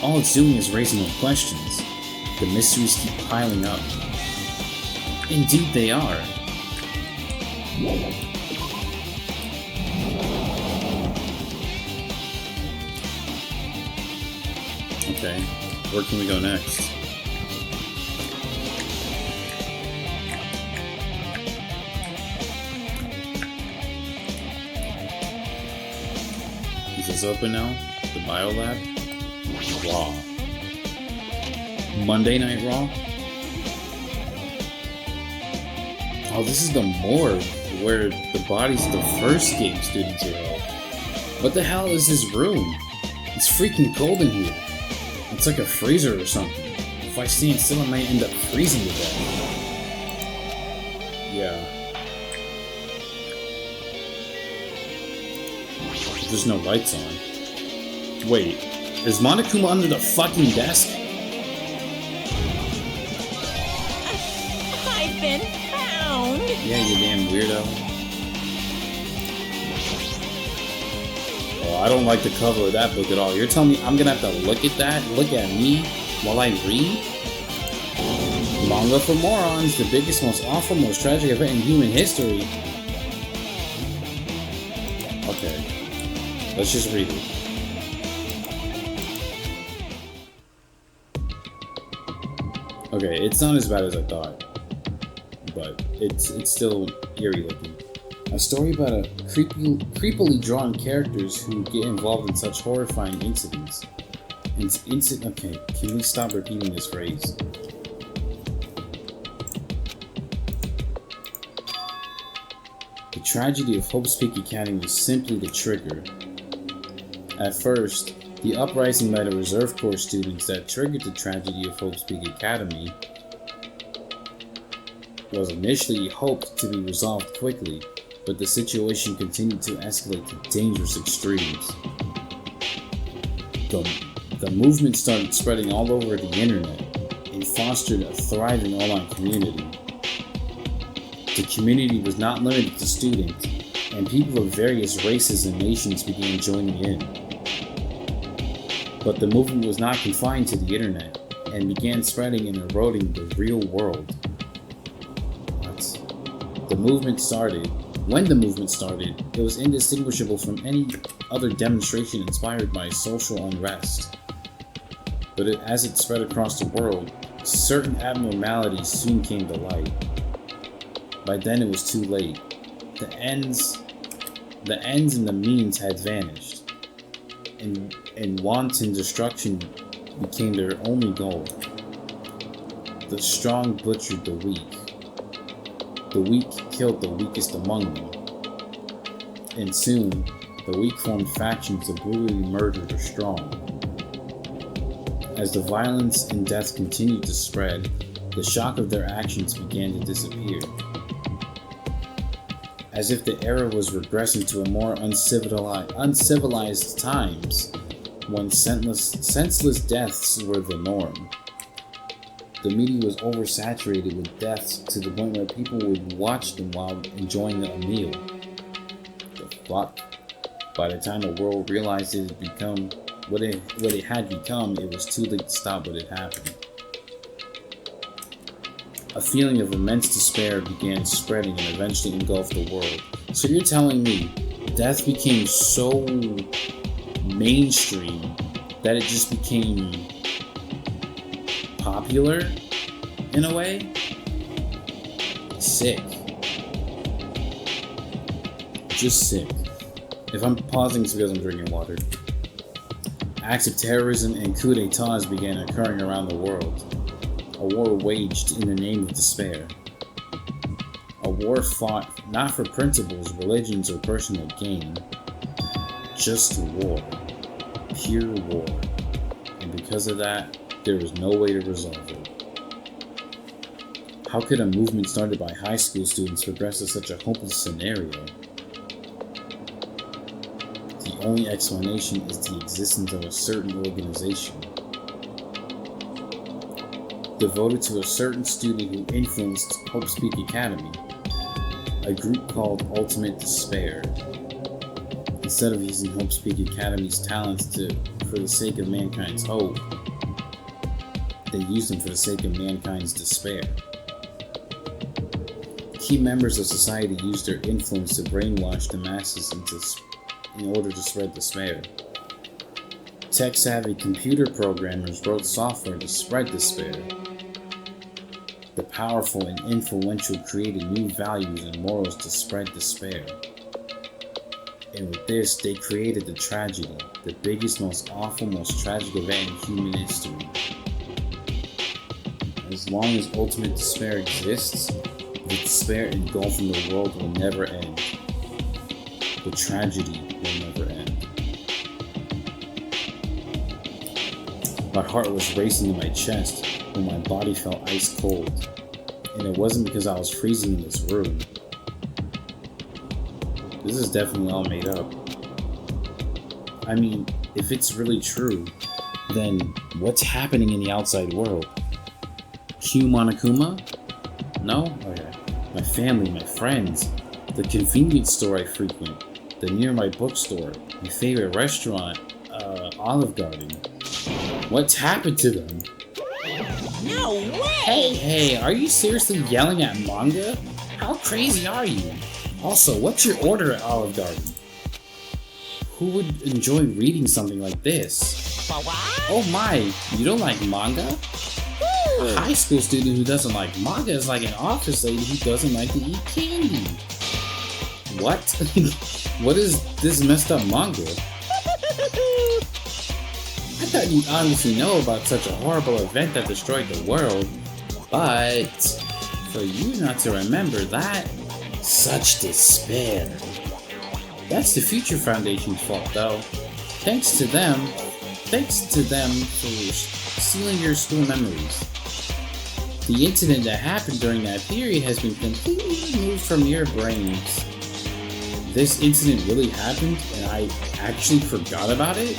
[SPEAKER 1] all it's doing is raising more questions. The mysteries keep piling up. Indeed they are. Okay, where can we go next? Is this open now? The Biolab? Raw. Monday Night Raw? Oh, this is the morgue where the bodies of the first game students are held. What the hell is this room? It's freaking cold in here. It's like a freezer or something. If I stand still, I might end up freezing to death. Yeah. There's no lights on. Wait, is Monokuma under the fucking desk?
[SPEAKER 5] I've been found.
[SPEAKER 1] Yeah, you damn weirdo. Well, I don't like the cover of that book at all. You're telling me I'm gonna have to look at that, look at me, while I read? Manga for morons, the biggest, most awful, most tragic event in human history. Okay, let's just read it. Okay, it's not as bad as I thought, but it's still eerie looking. A story about a creepily drawn characters who get involved in such horrifying incidents. Okay, can we stop repeating this phrase? The tragedy of Hope's Peak Academy was simply the trigger. At first, the uprising by the Reserve Corps students that triggered the tragedy of Hope's Peak Academy was initially hoped to be resolved quickly, but the situation continued to escalate to dangerous extremes. The movement started spreading all over the internet and fostered a thriving online community. The community was not limited to students, and people of various races and nations began joining in. But the movement was not confined to the internet, and began spreading and eroding the real world. When the movement started, it was indistinguishable from any other demonstration inspired by social unrest. But as it spread across the world, certain abnormalities soon came to light. By then it was too late. The ends and the means had vanished, and wanton destruction became their only goal. The strong butchered the weak. The weak killed the weakest among them. And soon, the weak formed factions that brutally murdered the strong. As the violence and death continued to spread, the shock of their actions began to disappear. As if the era was regressing to a more uncivilized times, when senseless deaths were the norm. The media was oversaturated with deaths to the point where people would watch them while enjoying a meal. The fuck? By the time the world realized it had become what it had become, it was too late to stop what had happened. A feeling of immense despair began spreading and eventually engulfed the world. So you're telling me death became so mainstream that it just became popular in a way? Sick. Just sick. If I'm pausing, it's because I'm drinking water. Acts of terrorism and coups d'etats began occurring around the world. A war waged in the name of despair. A war fought not for principles, religions, or personal gain. Just war. Pure war. And because of that, there was no way to resolve it. How could a movement started by high school students progress to such a hopeless scenario? The only explanation is the existence of a certain organization devoted to a certain student who influenced Hope's Peak Academy, a group called Ultimate Despair. Instead of using Hope's Peak Academy's talents for the sake of mankind's hope, they used them for the sake of mankind's despair. Key members of society used their influence to brainwash the masses in order to spread despair. Tech-savvy computer programmers wrote software to spread despair. The powerful and influential created new values and morals to spread despair. And with this, they created the tragedy, the biggest, most awful, most tragic event in human history. As long as ultimate despair exists, the despair engulfing the world will never end. The tragedy will never end. My heart was racing in my chest when my body felt ice cold. And it wasn't because I was freezing in this room. This is definitely all made up. I mean, if it's really true, then what's happening in the outside world? Q Monokuma? No? Okay. My family, my friends, the convenience store I frequent, the nearby bookstore, my favorite restaurant, Olive Garden. What's happened to them?
[SPEAKER 5] No way!
[SPEAKER 1] Hey, are you seriously yelling at manga? How crazy are you? Also, what's your order at Olive Garden? Who would enjoy reading something like this?
[SPEAKER 5] What?
[SPEAKER 1] Oh my, you don't like manga? A high school student who doesn't like manga is like an office lady who doesn't like to eat candy. What? What is this messed up manga? I thought you'd honestly know about such a horrible event that destroyed the world, but for you not to remember that, such despair. That's the Future Foundation's fault, though. Thanks to them for stealing your school memories. The incident that happened during that period has been completely removed from your brains. This incident really happened and I actually forgot about it?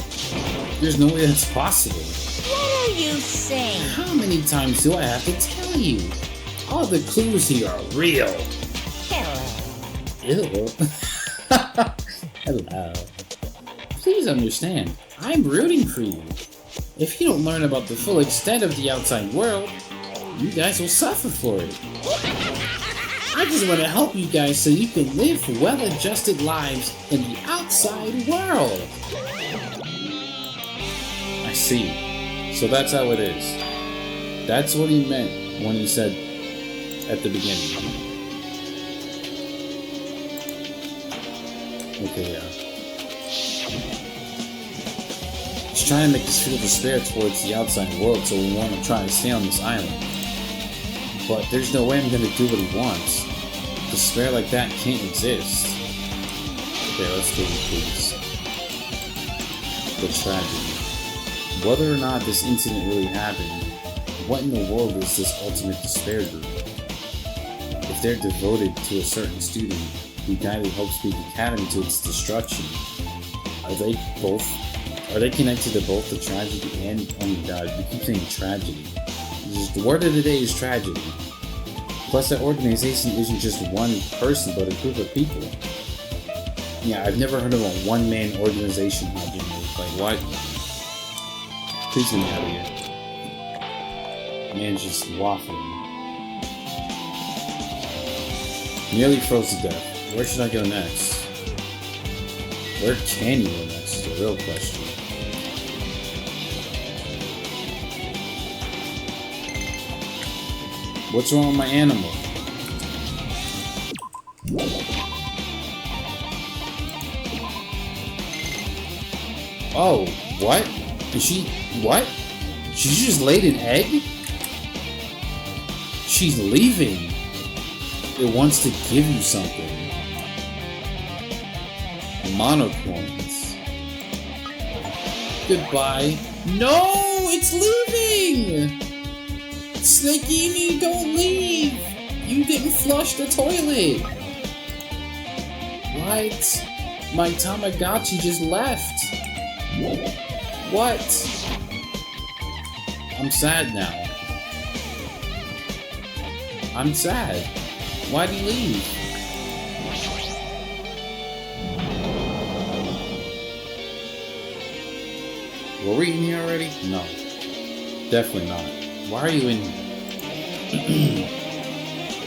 [SPEAKER 1] There's no way that's possible.
[SPEAKER 5] What are you saying?
[SPEAKER 1] How many times do I have to tell you? All the clues here are real.
[SPEAKER 5] Hello.
[SPEAKER 1] Ew. Hello. Please understand, I'm rooting for you. If you don't learn about the full extent of the outside world, you guys will suffer for it. I just want to help you guys so you can live well-adjusted lives in the outside world. I see. So that's how it is. That's what he meant when he said at the beginning. Okay, yeah. He's trying to make us feel despair towards the outside world, so we want to try to stay on this island. But there's no way I'm gonna do what he wants. Despair like that can't exist. Okay, let's do it, please. The tragedy. Whether or not this incident really happened, what in the world is this ultimate despair group? If they're devoted to a certain student who guided Hope Speak Academy to its destruction, are they connected to both the tragedy and, oh my god, we keep saying tragedy. The word of the day is tragedy. Plus, that organization isn't just one person, but a group of people. Yeah, I've never heard of a one-man organization. Like, what? Please get me out of here. Man's just waffling. Nearly froze to death. Where should I go next? Where can you go next is the real question. What's wrong with my animal? Oh, what? Is she... what? She just laid an egg? She's leaving. It wants to give you something. Monocoins. Goodbye. No! It's leaving! Snakini, don't leave! You didn't flush the toilet! What? My Tamagotchi just left! What? I'm sad now. I'm sad. Why'd he leave? Were we in here already? No. Definitely not. Why are you in here?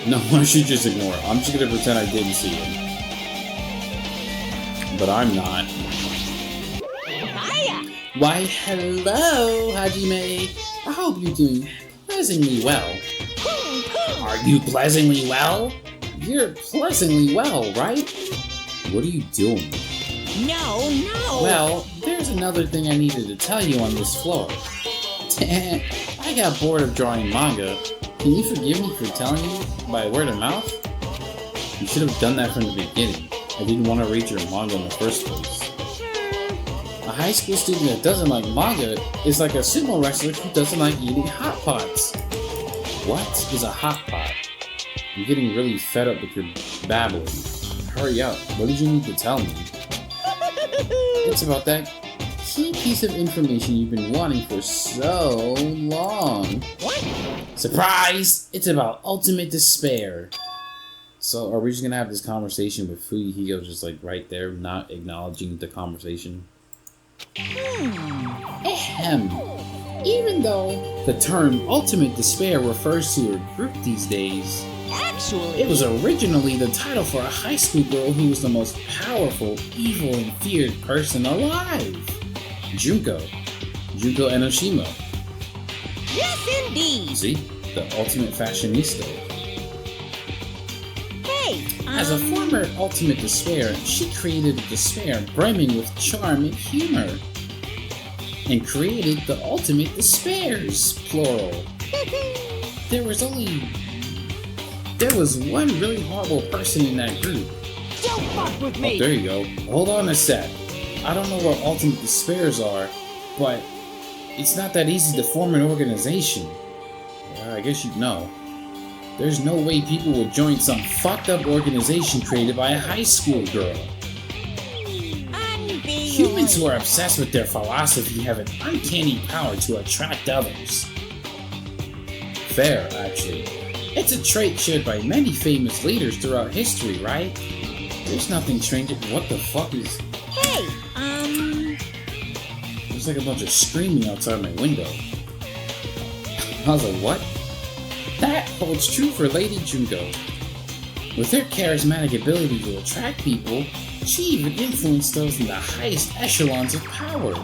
[SPEAKER 1] No, I should just ignore it. I'm just gonna pretend I didn't see him. But I'm not.
[SPEAKER 5] Hiya.
[SPEAKER 1] Why, hello, Hajime. I hope you're doing pleasantly well. Are you pleasantly well? You're pleasantly well, right? What are you doing?
[SPEAKER 5] No.
[SPEAKER 1] Well, there's another thing I needed to tell you on this floor. I got bored of drawing manga. Can you forgive me for telling you by word of mouth? You should have done that from the beginning. I didn't want to read your manga in the first place. A high school student that doesn't like manga is like a sumo wrestler who doesn't like eating hot pots. What is a hot pot? I'm getting really fed up with your babbling. Hurry up. What did you need to tell me? It's about that key piece of information you've been wanting for so long.
[SPEAKER 5] What?
[SPEAKER 1] Surprise! It's about ultimate despair. So, are we just gonna have this conversation with Fuyuhiko just like right there, not acknowledging the conversation? Ahem. Even though the term ultimate despair refers to a group these days,
[SPEAKER 5] Actually,
[SPEAKER 1] it was originally the title for a high school girl who was the most powerful, evil, and feared person alive. Junko Enoshima.
[SPEAKER 5] yes indeed.
[SPEAKER 1] See? The ultimate fashionista.
[SPEAKER 5] Hey,
[SPEAKER 1] As a former ultimate despair, she created a despair brimming with charm and humor. and created the ultimate despairs, plural. There was one really horrible person in that group.
[SPEAKER 3] Don't fuck with
[SPEAKER 1] Oh,
[SPEAKER 3] me!
[SPEAKER 1] there you go. Hold on a sec. I don't know what ultimate despairs are, but it's not that easy to form an organization. I guess you'd know. There's no way people would join some fucked up organization created by a high school girl. Humans who are obsessed with their philosophy have an uncanny power to attract others. Fair, actually. It's a trait shared by many famous leaders throughout history, right? There's nothing strange. What the fuck is...
[SPEAKER 5] Hey,
[SPEAKER 1] There's like a bunch of screaming outside my window. I was like, what? That holds true for Lady Junko. With her charismatic ability to attract people, she even influenced those in the highest echelons of power.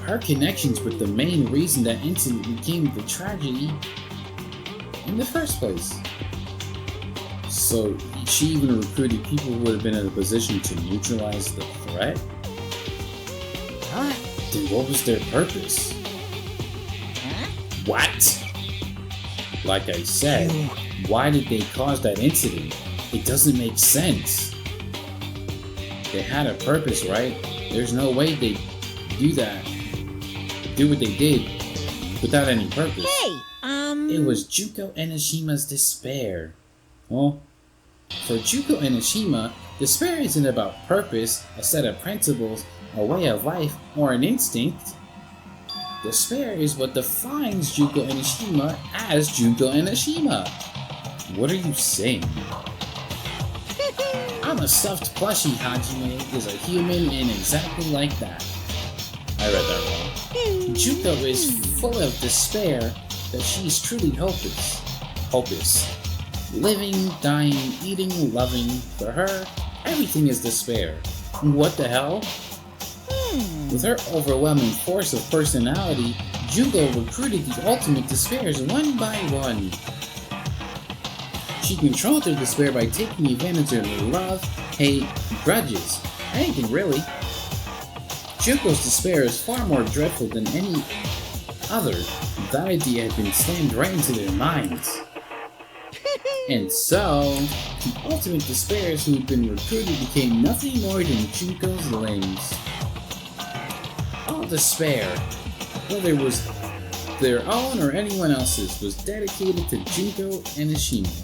[SPEAKER 1] Her connections were the main reason that incident became the tragedy in the first place. So she even recruited people who would have been in a position to neutralize the threat?
[SPEAKER 5] huh?
[SPEAKER 1] Then what was their purpose? What? Like I said, why did they cause that incident? It doesn't make sense. They had a purpose, right? There's no way they'd do that. Do what they did without any purpose.
[SPEAKER 5] Hey,
[SPEAKER 1] It was Junko Enoshima's despair. Well, for Junko Enoshima, despair isn't about purpose, a set of principles, a way of life, or an instinct. Despair is what defines Junko Enoshima as Junko Enoshima. What are you saying? I'm a stuffed plushie. Hajime is a human and exactly like that. I read that wrong. Junko is full of despair that she's truly hopeless. Living, dying, eating, loving. For her, everything is despair. What the hell? With her overwhelming force of personality, Junko recruited the ultimate despairs one by one. She controlled their despair by taking advantage of their love, hate, grudges, anything really. Junko's despair is far more dreadful than any other. That idea had been slammed right into their minds. And so, the ultimate despairs who had been recruited became nothing more than Junko's limbs. All despair, whether it was their own or anyone else's, was dedicated to Junko Enoshima.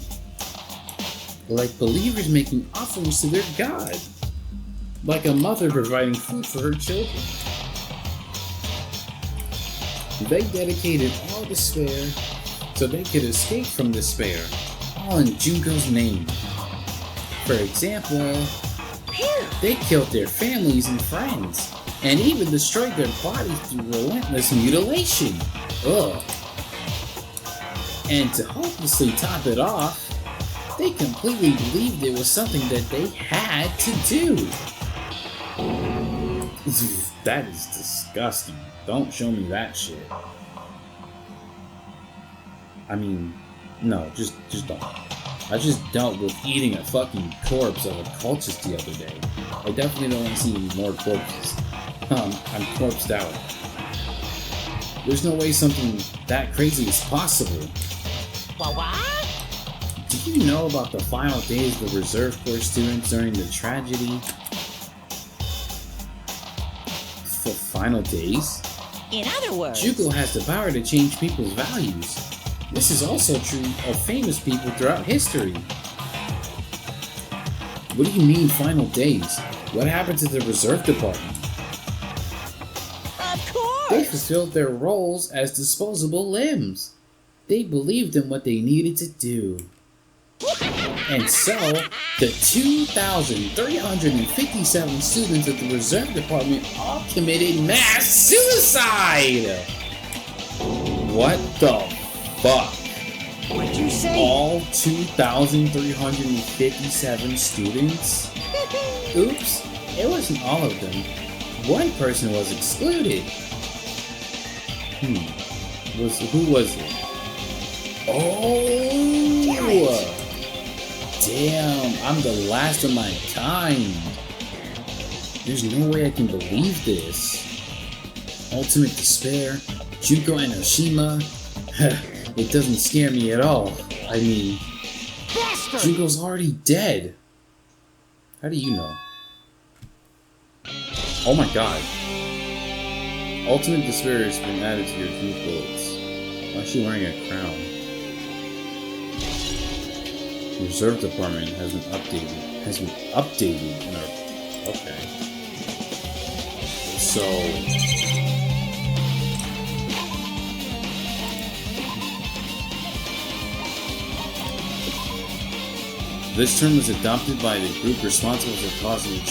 [SPEAKER 1] Like believers making offerings to their god. Like a mother providing food for her children. They dedicated all despair so they could escape from despair, all in Junko's name. For example, they killed their families and friends, and even destroyed their bodies through relentless mutilation. Ugh. And to hopelessly top it off, they completely believed it was something that they had to do. That is disgusting. Don't show me that shit. I mean, no, just don't. I just dealt with eating a fucking corpse of a cultist the other day. I definitely don't want to see any more corpses. I'm corpsed out. There's no way something that crazy is possible.
[SPEAKER 5] What?
[SPEAKER 1] Do you know about the final days of the Reserve Corps students during the tragedy? For final days?
[SPEAKER 5] In other words,
[SPEAKER 1] Junko has the power to change people's values. This is also true of famous people throughout history. What do you mean final days? What happened to the Reserve Department?
[SPEAKER 5] of course.
[SPEAKER 1] They fulfilled their roles as disposable limbs. They believed in what they needed to do. And so, the 2,357 students of the Reserve Department all committed mass suicide! What the fuck?
[SPEAKER 3] What'd you say?
[SPEAKER 1] All 2,357 students? Oops, it wasn't all of them. One person was excluded. Who was it? Oh! Damn, I'm the last of my kind. There's no way I can believe this. Ultimate Despair, Junko and Oshima. It doesn't scare me at all. I mean,
[SPEAKER 3] Bastard!
[SPEAKER 1] Junko's already dead. How do you know? Oh my god. Ultimate Despair has been added to your group bullets. Why is she wearing a crown? Reserve department has been updated. In our... Okay. So... This term was adopted by the group responsible for causing the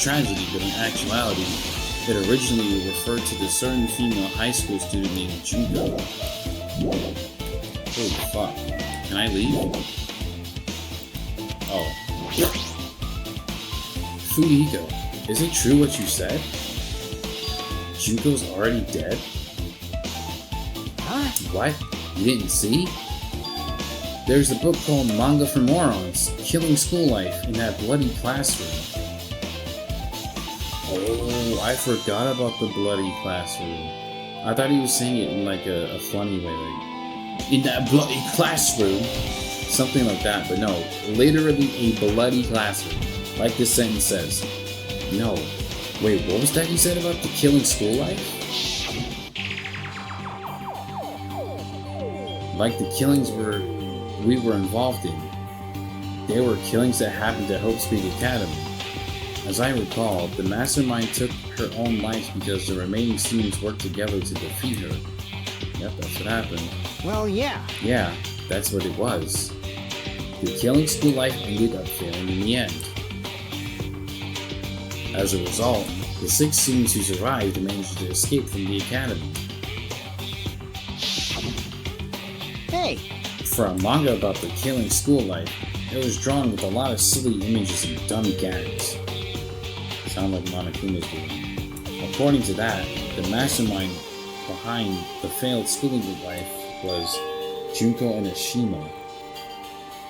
[SPEAKER 1] tragedy, but in actuality, it originally referred to the certain female high school student named Junko. Holy fuck. Can I leave? Oh. Fumiko, is it true what you said? Junko's already dead?
[SPEAKER 3] Huh?
[SPEAKER 1] What? You didn't see? There's a book called Manga for Morons, Killing School Life in that bloody classroom. Oh, I forgot about the bloody classroom. I thought he was saying it in like a funny way, like, in that bloody classroom. Something like that, but no, literally a bloody classroom. Like this sentence says. No. Wait, what was that you said about the killing school life? Like the killings we were involved in. They were killings that happened at Hope Speed Academy. As I recall, the mastermind took her own life because the remaining students worked together to defeat her. Yep, that's what happened.
[SPEAKER 3] Well, yeah.
[SPEAKER 1] Yeah, that's what it was. The killing school life ended up failing in the end. As a result, the 6 students who survived managed to escape from the academy.
[SPEAKER 3] Hey,
[SPEAKER 1] For a manga about the killing school life, it was drawn with a lot of silly images and dumb gags. Sound like Monokuma's doing. According to that, the mastermind behind the failed schooling life was Junko and Oshima.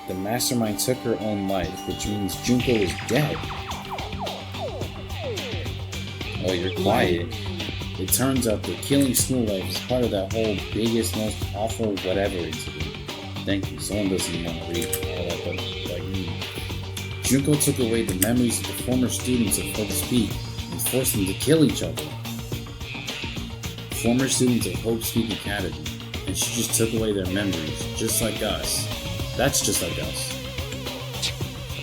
[SPEAKER 1] The mastermind took her own life, which means Junko is dead. Oh, you're quiet. It turns out that killing school life is part of that whole biggest, most awful whatever incident. Thank you, someone doesn't want to read all that, but like me. Junko took away the memories of the former students of Hope Speak and forced them to kill each other. Former students of Hope Speak Academy, and she just took away their memories, just like us. That's just like us.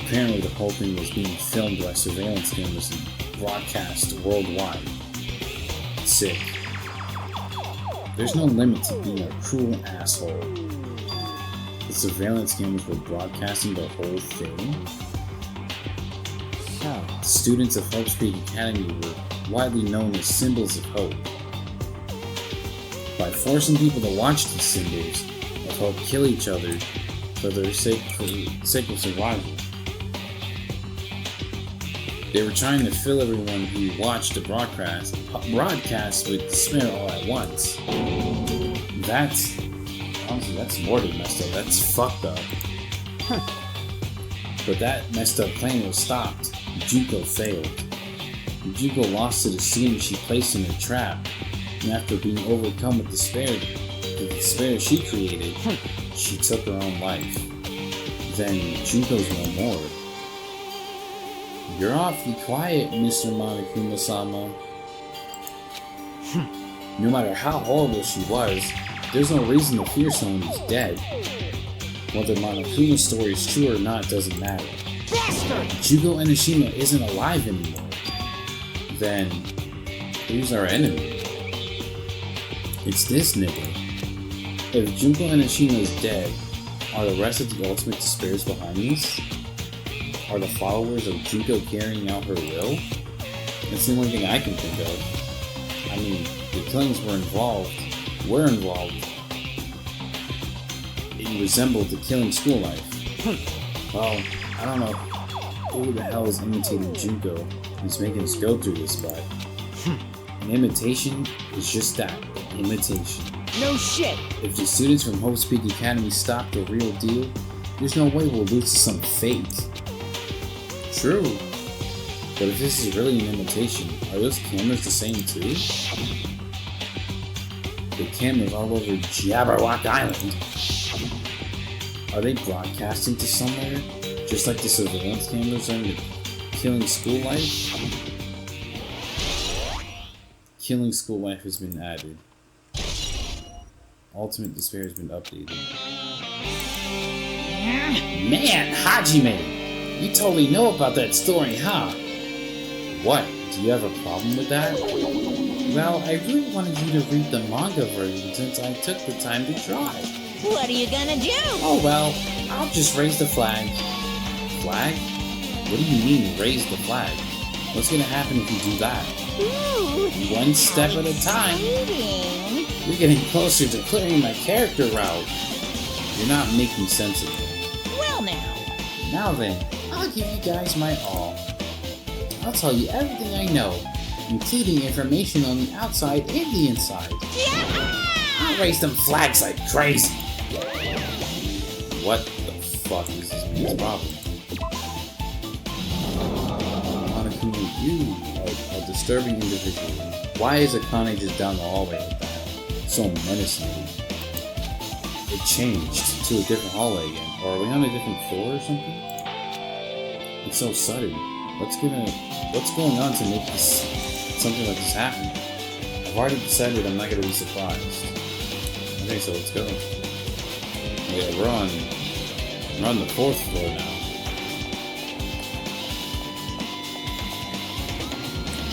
[SPEAKER 1] Apparently the whole thing was being filmed by surveillance cameras and broadcast worldwide. Sick. There's no limit to being a cruel asshole. The surveillance cameras were broadcasting the whole thing?
[SPEAKER 3] so,
[SPEAKER 1] The students of Hope Speed Academy were widely known as symbols of hope. By forcing people to watch these symbols of hope kill each other for the sake of survival, they were trying to fill everyone who watched the broadcast with despair all at once. That's more than messed up. That's fucked up. But that messed up plan was stopped. Junko failed. Junko lost to the student she placed in her trap, and after being overcome with the despair she created, she took her own life. Then Junko's no more. You're awfully quiet, Mr. Monokuma-sama. No matter how horrible she was, there's no reason to fear someone who's dead. Whether Monokuma's story is true or not doesn't matter.
[SPEAKER 3] bastard!
[SPEAKER 1] Junko and Oshima isn't alive anymore. Then, who's our enemy? It's this nigga. If Junko and Oshima is dead, are the rest of the Ultimate Despairs behind this? Are the followers of Junko carrying out her will? It's the only thing I can think of. I mean, the killings were involved. It resembled the killing school life. Well, I don't know who the hell is imitating Junko who's making us go through this, but an imitation is just that, an imitation.
[SPEAKER 3] No shit!
[SPEAKER 1] If the students from Hope Speak Academy stop the real deal, there's no way we'll lose to some fake. True. But if this is really an imitation, are those cameras the same too? The cameras all over Jabberwock Island. Are they broadcasting to somewhere? Just like the surveillance cameras on the Killing School Life? Killing School Life has been added. Ultimate Despair has been updated. Man, Hajime! You totally know about that story, huh? What? Do you have a problem with that? Well, I really wanted you to read the manga version since I took the time to draw it.
[SPEAKER 5] What are you gonna do?
[SPEAKER 1] Oh well, I'll just raise the flag. Flag? What do you mean, raise the flag? What's gonna happen if you do that?
[SPEAKER 5] Ooh,
[SPEAKER 1] One step at a time.
[SPEAKER 5] exciting.
[SPEAKER 1] You're getting closer to clearing my character route. You're not making sense of it.
[SPEAKER 5] Well now.
[SPEAKER 1] Now then, I'll give you guys my all. I'll tell you everything I know, including information on the outside and the inside. I'll raise them flags like crazy. What the fuck is this man's problem? Monokuma, you are a disturbing individual. Why is Akane just down the hallway like that? So menacingly. It changed to a different hallway again. Or are we on a different floor or something? It's so sudden. What's going on to make this something like this happen? I've already decided I'm not gonna be surprised. Okay, so let's go. Yeah, we're on the 4th floor now.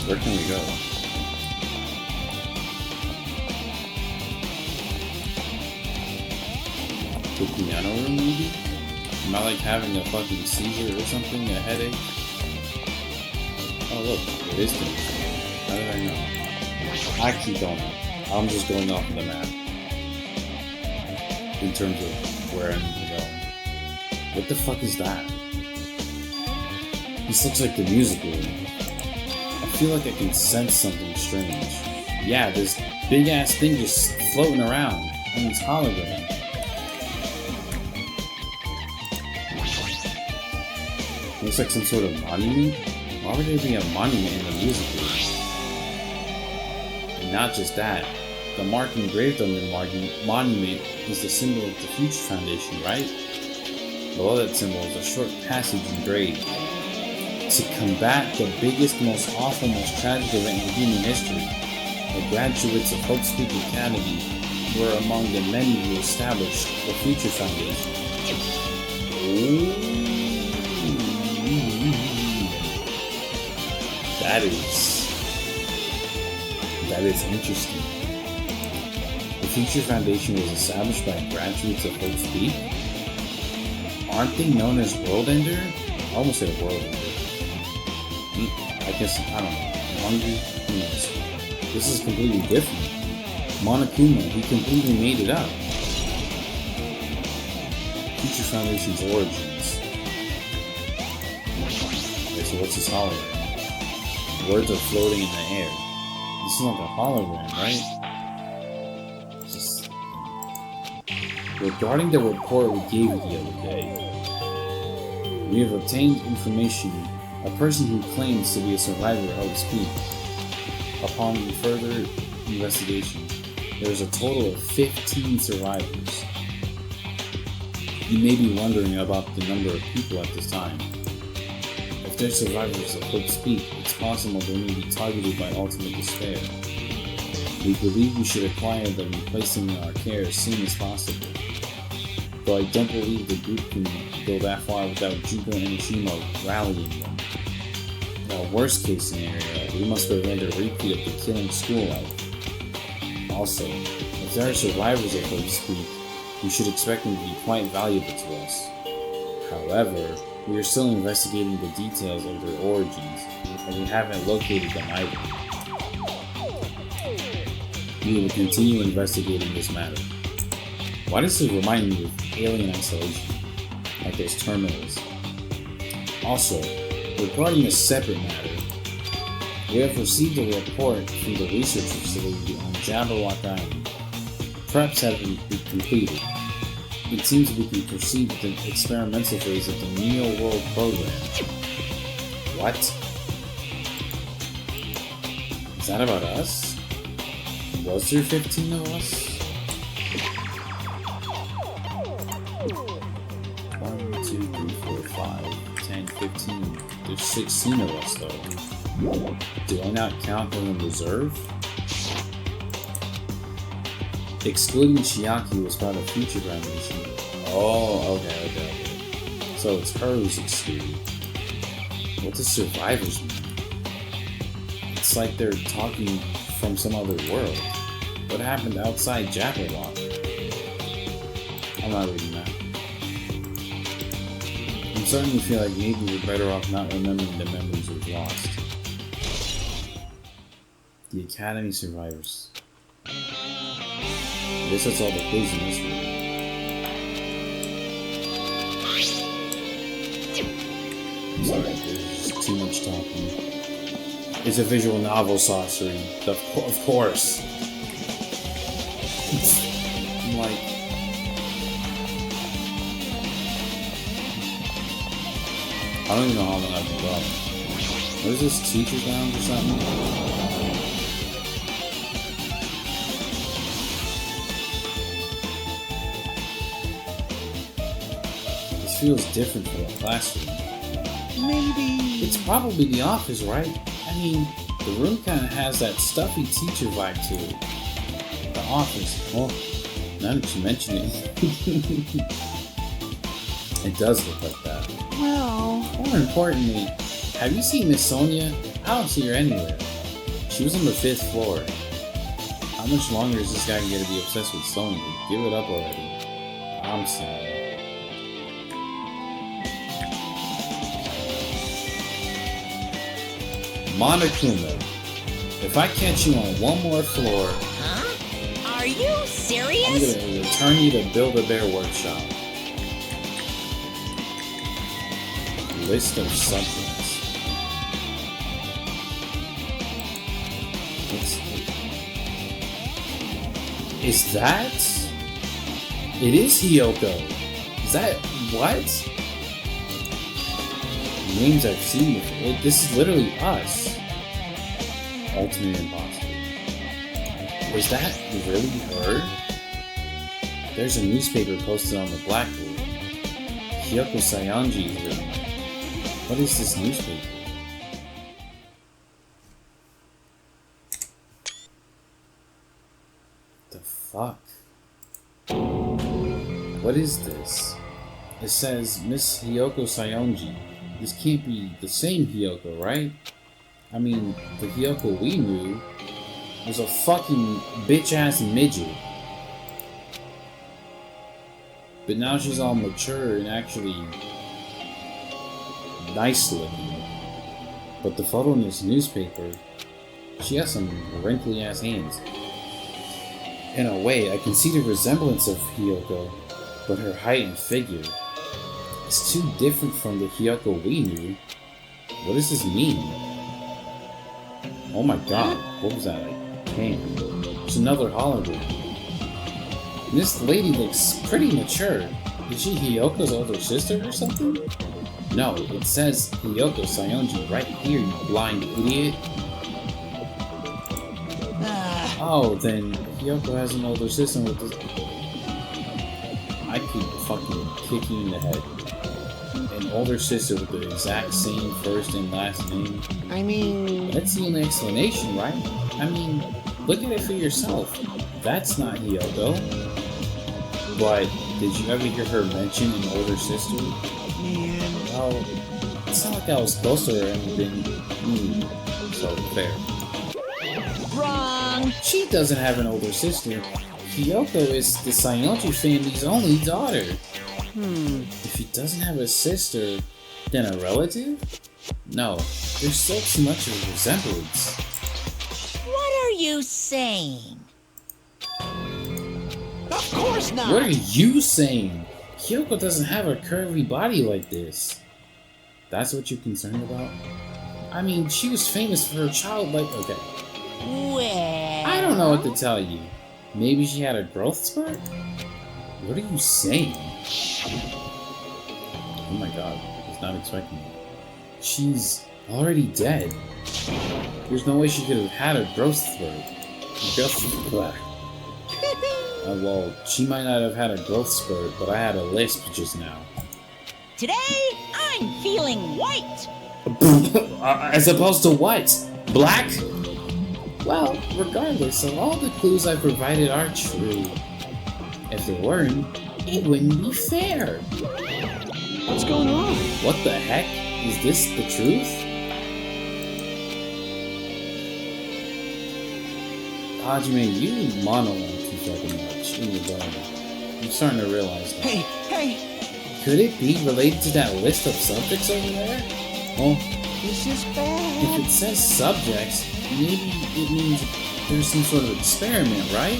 [SPEAKER 1] Where can we go? The piano room, maybe? Am I like having a fucking seizure or something? A headache? Oh look, it is finished. How did I know? I actually don't know. I'm just going off of the map. In terms of where I need to go. What the fuck is that? This looks like the music room. I feel like I can sense something strange. Yeah, this big ass thing just floating around in its hologram. Looks like some sort of monument. Why would there be a monument in the music room? And not just that, the mark engraved on the monument is the symbol of the Future Foundation, right? Below that symbol is a short passage engraved. To combat the biggest, most awful, most tragic event in human history, the graduates of Hope Speak Academy were among the many who established the Future Foundation. Ooh. That is interesting. The Future Foundation was established by graduates of Hope Speak. Aren't they known as World Ender? I almost said World Ender. I guess, I don't know. Hungry? Who knows? This is completely different. Monokuma, he completely made it up. Future Foundation's origins. Okay, so what's this hologram? Words are floating in the air. This is like a hologram, right? Just... Regarding the report we gave you the other day, we have obtained information. A person who claims to be a survivor of Hope Speak. Upon further investigation, there is a total of 15 survivors. You may be wondering about the number of people at this time. If they're survivors of Hope Speak, it's possible they may be targeted by Ultimate Despair. We believe we should acquire them and place them in our care as soon as possible. Though I don't believe the group can go that far without Jugo and Ishimo rallying them. Now, worst case scenario, we must prevent a repeat of the Killing School Life. Also, if there are survivors of Hope Speak, we should expect them to be quite valuable to us. However, we are still investigating the details of their origins, and we haven't located them either. We will continue investigating this matter. Why does this remind me of Alien Isolation, like those terminals? Also, regarding a separate matter, we have received a report from the research facility on Jabberwock Island. Preps have been completed. It seems we can proceed with the experimental phase of the Neo World program. What? Is that about us? Was there 15 of us? 1, 2, 3, 4, 5, 10, 15. There's 16 of us though. Do I not count them in reserve? Excluding Chiaki was part of future generation. Oh, okay. So it's her who's excluded. What does survivors mean? It's like they're talking from some other world. What happened outside Jabberwock? I'm not reading that. I'm starting to feel like maybe we're better off not remembering the memories we've lost. The Academy survivors. I guess that's all the clues in this one. Sorry, there's just too much talking. It's a visual novel sorcery. Of course. I'm like... I don't even know how long I've been going. What is this, teacher's lounge or something? This feels different from the classroom.
[SPEAKER 3] Maybe...
[SPEAKER 1] It's probably the office, right? I mean, the room kind of has that stuffy teacher vibe to it. The office. Well, now that you mention it. It does look like that.
[SPEAKER 3] Well...
[SPEAKER 1] More importantly, have you seen Miss Sonia? I don't see her anywhere. She was on the 5th floor. How much longer is this guy going to be obsessed with Sonia? Give it up already. I'm sorry. Monokuma, if I catch you on one more floor,
[SPEAKER 5] Huh? Are you
[SPEAKER 1] I'm
[SPEAKER 5] serious?
[SPEAKER 1] gonna return you to Build-A-Bear Workshop. List of subjects. Is that? It is Hiyoko. Is that what? Names I've seen before. This is literally us. Ultimate Imposter. Was that really her? There's a newspaper posted on the blackboard. Hiyoko Saionji is written. What is this newspaper? The fuck? What is this? It says Miss Hiyoko Saionji. This can't be the same Hiyoko, right? I mean, the Hiyoko we knew was a fucking bitch-ass midget. But now she's all mature and actually nice looking. But the photo in this newspaper, she has some wrinkly-ass hands. In a way, I can see the resemblance of Hiyoko, but her height and figure is too different from the Hiyoko we knew. What does this mean? Oh my god, what was that? Hand. It's another hologram. And this lady looks pretty mature. Is she Hiyoko's older sister or something? No, it says Hiyoko Saionji right here, you blind idiot. Oh, then Hiyoko has an older sister with this. I could fucking kick you in the head. An older sister with the exact same first and last name.
[SPEAKER 3] I mean...
[SPEAKER 1] That's the only explanation, right? I mean, look at it for yourself. That's not Hiyoko. But, did you ever hear her mention an older sister?
[SPEAKER 3] Man...
[SPEAKER 1] Well, it's not like I was close to her or anything. So, fair.
[SPEAKER 5] Wrong.
[SPEAKER 1] She doesn't have an older sister. Hiyoko is the Saionji family's only daughter. If he doesn't have a sister, then a relative? No, there's still too much of a resemblance.
[SPEAKER 5] What are you saying?
[SPEAKER 3] Of course not!
[SPEAKER 1] What are you saying? Hiyoko doesn't have a curvy body like this. That's what you're concerned about? I mean, she was famous for her childlike... Okay.
[SPEAKER 5] Well...
[SPEAKER 1] I don't know what to tell you. Maybe she had a growth spurt? What are you saying? Oh my god, I was not expecting that. She's already dead. There's no way she could have had a growth spurt. Just black. Well, she might not have had a growth spurt, but I had a lisp just now.
[SPEAKER 5] Today, I'm feeling white.
[SPEAKER 1] As opposed to what? Black? Well, regardless of all the clues I provided are true. If they weren't, it wouldn't be fair.
[SPEAKER 3] What's going on?
[SPEAKER 1] What the heck? Is this the truth? Hajime, you monologue too fucking much in your brain. I'm starting to realize that.
[SPEAKER 3] Hey,
[SPEAKER 1] Could it be related to that list of subjects over there? Well,
[SPEAKER 3] this is
[SPEAKER 1] if
[SPEAKER 3] bad.
[SPEAKER 1] it says subjects, maybe it means there's some sort of experiment, right?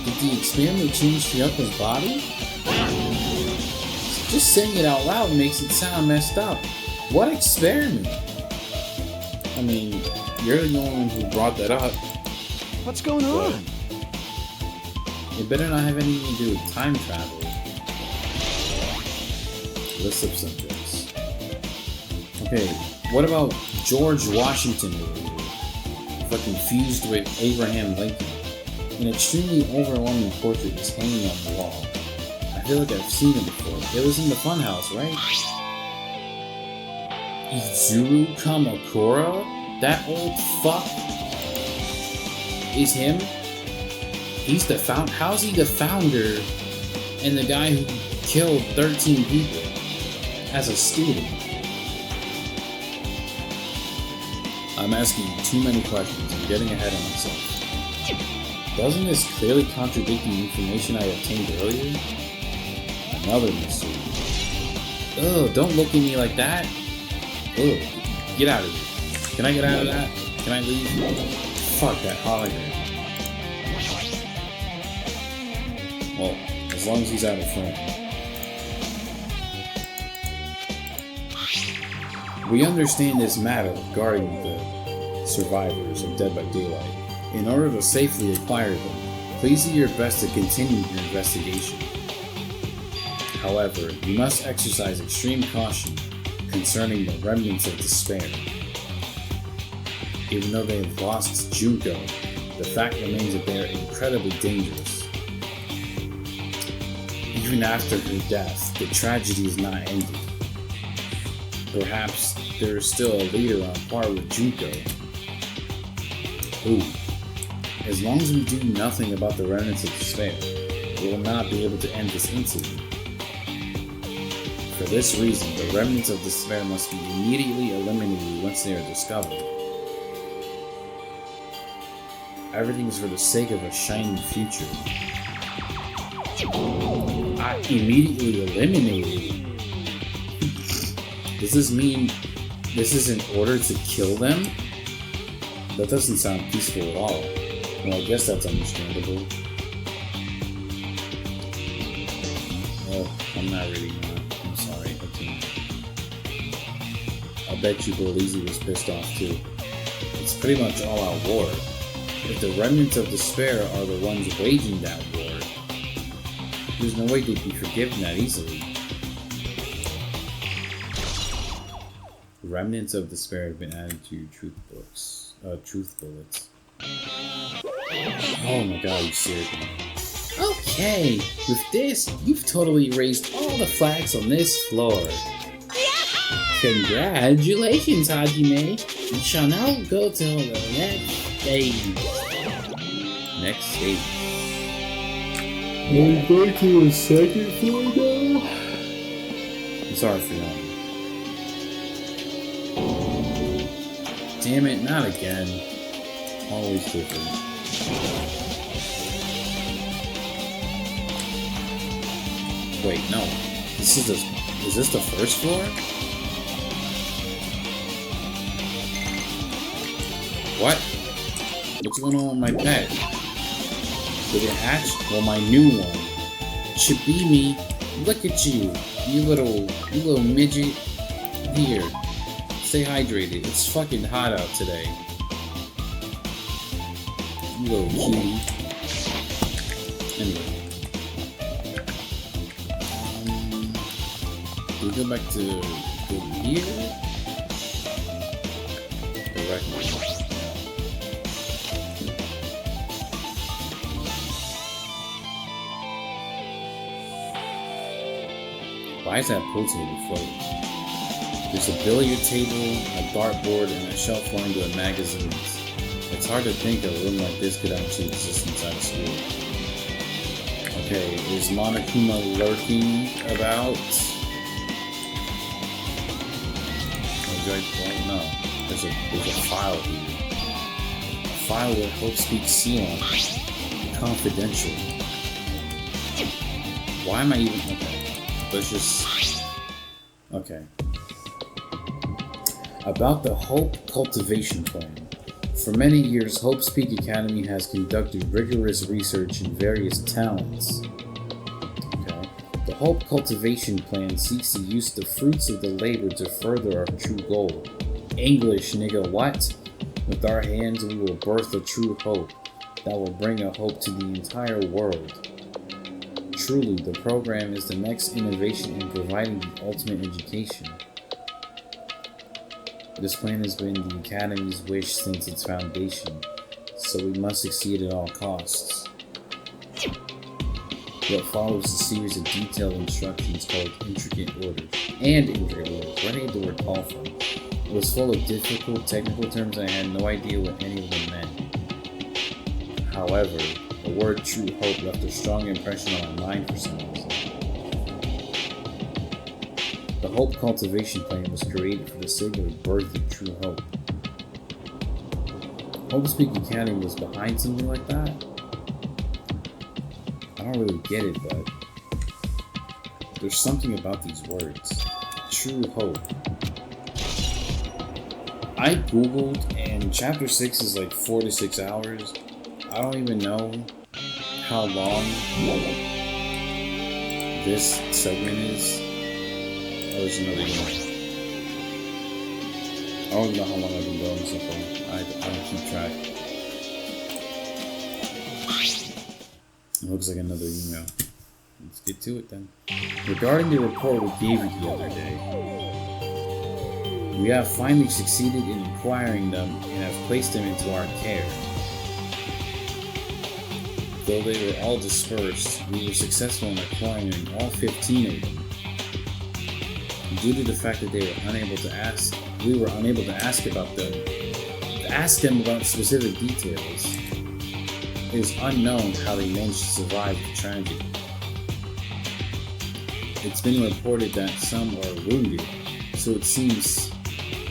[SPEAKER 1] Did the experiment change Chiyuko's body? Just saying it out loud makes it sound messed up. What experiment? I mean, you're the only one who brought that up.
[SPEAKER 3] What's going on?
[SPEAKER 1] It better not have anything to do with time travel. List of subjects. Okay, what about George Washington over here? Fucking fused with Abraham Lincoln. An extremely overwhelming portrait is hanging on the wall. I feel like I've seen it before. It was in the funhouse, right? Izuru Kamakura? That old fuck? Is him? He's the how's he the founder and the guy who killed 13 people as a student? I'm asking too many questions. I'm getting ahead of myself. Doesn't this clearly contradict the information I obtained earlier? Another mystery. Ugh, don't look at me like that. Ugh, get out of here. Can I get out of that? Can I leave? Fuck that hologram. Well, as long as he's out of frame. We understand this matter regarding the survivors of Dead by Daylight. In order to safely acquire them, please do your best to continue your investigation. However, you must exercise extreme caution concerning the remnants of despair. Even though they have lost Junko, the fact remains that they are incredibly dangerous. Even after her death, the tragedy is not ended. Perhaps there is still a leader on par with Junko. Ooh. As long as we do nothing about the remnants of despair, we will not be able to end this incident. For this reason, the remnants of despair must be immediately eliminated once they are discovered. Everything is for the sake of a shining future. Immediately eliminated? Does this mean this is in order to kill them? That doesn't sound peaceful at all. Well, I guess that's understandable. Oh, I'm not reading that. I'm sorry. Okay. I bet you Belize was pissed off too. It's pretty much all-out war. If the remnants of despair are the ones waging that war, there's no way they'd be forgiven that easily. Remnants of despair have been added to truth bullets. Oh my god, you serious? Okay, with this, you've totally erased all the flags on this floor. Congratulations, Hajime. We shall now go to the next stage. Next stage. Are we going to the second floor now? I'm sorry for that. Damn it, not again. Always different. Wait, no. Is this the first floor? What? What's going on with my pet? Did it hatch? Well, my new one. Chibimi, look at you. You little midget. Here. Stay hydrated. It's fucking hot out today. You little cutie. Anyway. Do we go back to here? Correct. Why is that pool table floating? There's a billiard table, a dartboard, and a shelf lined with magazines. It's hard to think a room like this could actually exist inside a school. Okay, is Monokuma lurking about? No. There's a file here. A file with Hope Speaks C on it. Confidential. Why am I even... Okay. Let's just... Okay. About the Hope Cultivation Plan. For many years, Hope Speak Academy has conducted rigorous research in various talents. Okay. The Hope Cultivation Plan seeks to use the fruits of the labor to further our true goal. English, nigga, what? With our hands, we will birth a true hope that will bring a hope to the entire world. Truly, the program is the next innovation in providing the ultimate education. This plan has been the Academy's wish since its foundation, so we must succeed at all costs. What follows is a series of detailed instructions called Intricate Orders. And Intricate Orders. Where did I get the word call from? It was full of difficult technical terms and I had no idea what any of them meant. However, the word True Hope left a strong impression on my mind for some reason. The Hope Cultivation Plan was created for the sake of birthing true hope. Hope Speak Academy was behind something like that? I don't really get it, but there's something about these words. True hope. I googled and chapter 6 is like 4 to 6 hours. I don't even know how long this segment is. Oh, there's another one. I don't even know how long I've been going so far. I don't keep track. It looks like another email. Let's get to it then. Regarding the report we gave you the other day, we have finally succeeded in acquiring them and have placed them into our care. Though they were all dispersed, we were successful in acquiring all 15 of them. Due to the fact that we were unable to ask them about specific details, it is unknown how they managed to survive the tragedy. It's been reported that some are wounded, so it seems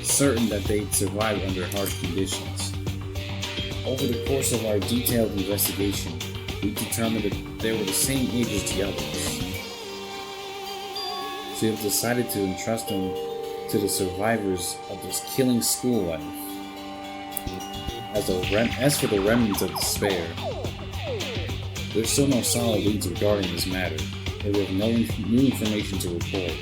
[SPEAKER 1] certain that they survived under harsh conditions. Over the course of our detailed investigation, we determined that they were the same age as the others. So we have decided to entrust them to the survivors of this killing school life. As for the remnants of despair, there's still no solid leads regarding this matter, and we have no new information to report.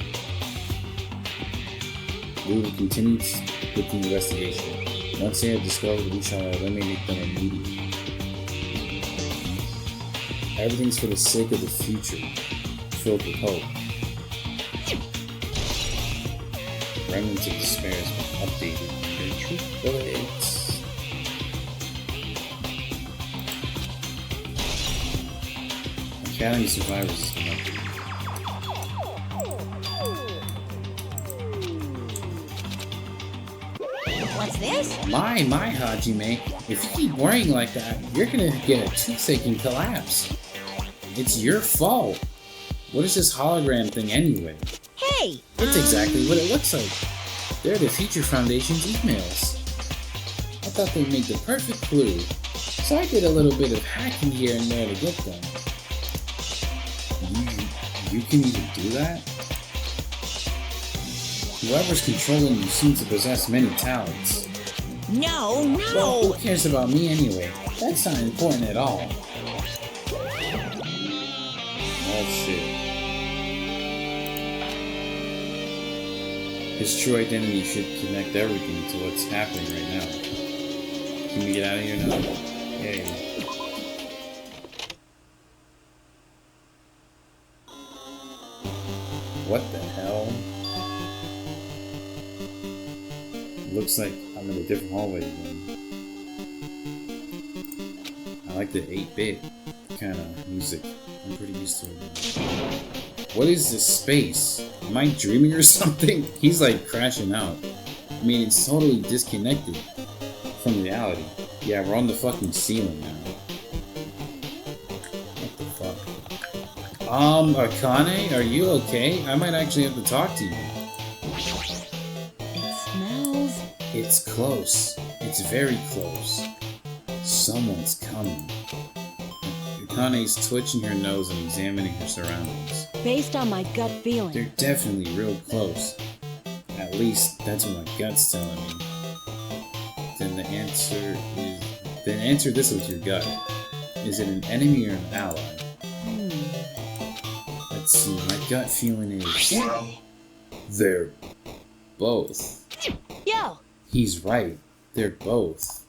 [SPEAKER 1] We will continue with the investigation. Once they are discovered, we shall eliminate them immediately. Everything's for the sake of the future, filled with hope. Remnants of Despair has been updated. Their true bullets. Academy Survivors has been updated.
[SPEAKER 5] What's this?
[SPEAKER 1] My Hajime, if you keep worrying like that, you're gonna get a toothache and collapse. It's your fault. What is this hologram thing anyway?
[SPEAKER 5] Hey!
[SPEAKER 1] It's exactly what it looks like. They're the Future Foundation's emails. I thought they'd make the perfect clue, so I did a little bit of hacking here and there to get them. You can even do that? Whoever's controlling you seems to possess many talents.
[SPEAKER 5] No!
[SPEAKER 1] Well, who cares about me anyway? That's not important at all. Oh shit. His true identity should connect everything to what's happening right now. Can we get out of here now? Yay. What the hell? Looks like I'm in a different hallway again. I like the 8-bit kind of music. I'm pretty used to it. What is this space? Am I dreaming or something? He's like crashing out. I mean, it's totally disconnected from reality. Yeah, we're on the fucking ceiling now. What the fuck? Akane, are you okay? I might actually have to talk to you.
[SPEAKER 4] It smells.
[SPEAKER 1] It's close. It's very close. Someone's coming. Akane's twitching her nose and examining her surroundings.
[SPEAKER 4] Based on my gut feeling.
[SPEAKER 1] They're definitely real close. At least, that's what my gut's telling me. Then answer this with your gut. Is it an enemy or an ally? Let's see, my gut feeling is... They're both.
[SPEAKER 4] Yo!
[SPEAKER 1] He's right. They're both.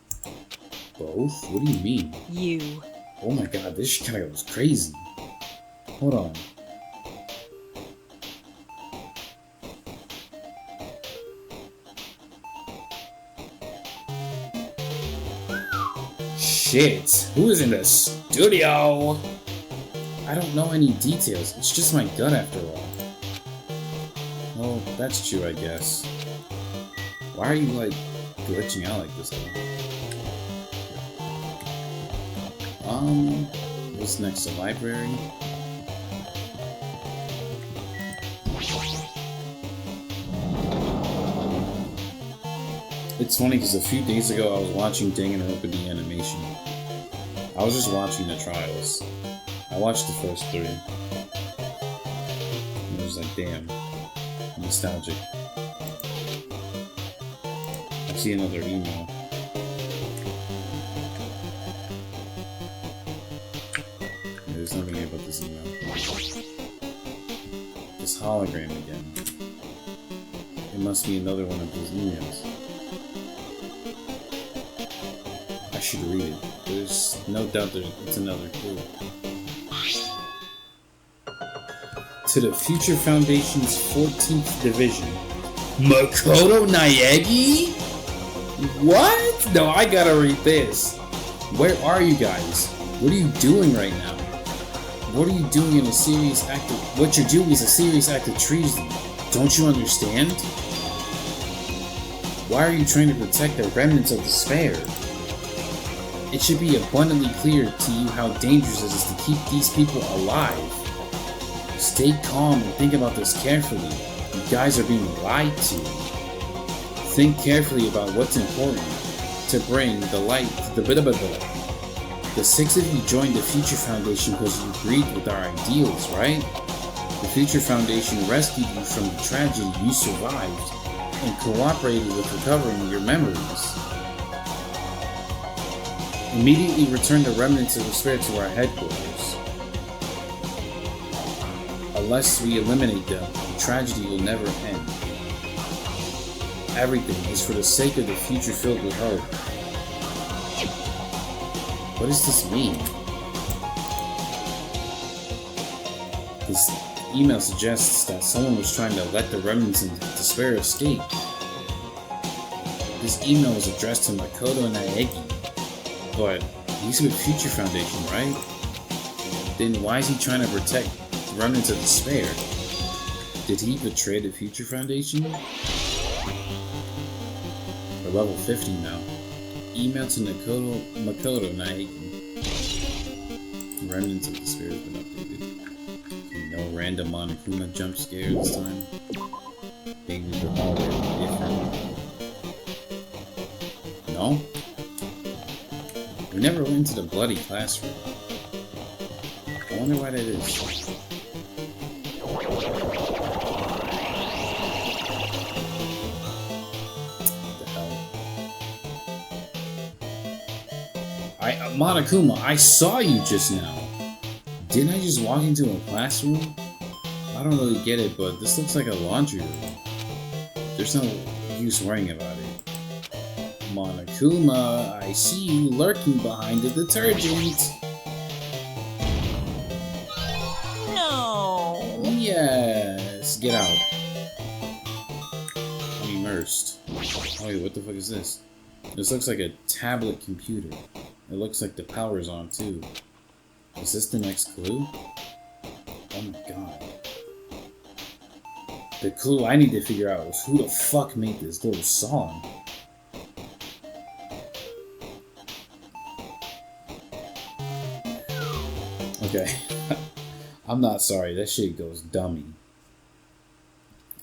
[SPEAKER 1] Both? What do you mean?
[SPEAKER 4] You.
[SPEAKER 1] Oh my god, this shit kinda goes crazy. Hold on. Shit, who is in the studio? I don't know any details, it's just my gut after all. Well, that's true, I guess. Why are you, like, glitching out like this, though? What's next? The library? It's funny because a few days ago I was watching Danganronpa the animation. I was just watching the trials. I watched the first 3. And it was like, damn. Nostalgic. I see another email. There's nothing here about this email. This hologram again. It must be another one of those emails. I should read it. There's no doubt that it's another clue. To the Future Foundation's 14th Division. Makoto Naegi? What? No, I gotta read this. Where are you guys? What are you doing right now? What are you doing in a serious act of... What you're doing is a serious act of treason. Don't you understand? Why are you trying to protect the remnants of despair? It should be abundantly clear to you how dangerous it is to keep these people alive. Stay calm and think about this carefully. You guys are being lied to. Think carefully about what's important to bring the light to the The 6 of you joined the Future Foundation because you agreed with our ideals, right? The Future Foundation rescued you from the tragedy you survived and cooperated with recovering your memories. Immediately return the remnants of despair to our headquarters. Unless we eliminate them, the tragedy will never end. Everything is for the sake of the future filled with hope. What does this mean? This email suggests that someone was trying to let the remnants of despair escape. This email was addressed to Makoto Naegi, but he's with Future Foundation, right? Then why is he trying to protect the remnants of despair? Did he betray the Future Foundation? We're level 50 now. Email to Makoto Naegi. Remnants of Despair has been updated. No random Monokuma jump scare this time. Things are all different. No? We never went to the bloody classroom. I wonder why that is. Monokuma, I saw you just now. Didn't I just walk into a classroom? I don't really get it, but this looks like a laundry room. There's no use worrying about it. Monokuma, I see you lurking behind the detergent.
[SPEAKER 5] No.
[SPEAKER 1] Yes, get out. I'm immersed. Oh wait, what the fuck is this? This looks like a tablet computer. It looks like the power's on too. Is this the next clue? Oh my god. The clue I need to figure out is who the fuck made this little song. Okay. I'm not sorry, that shit goes dummy.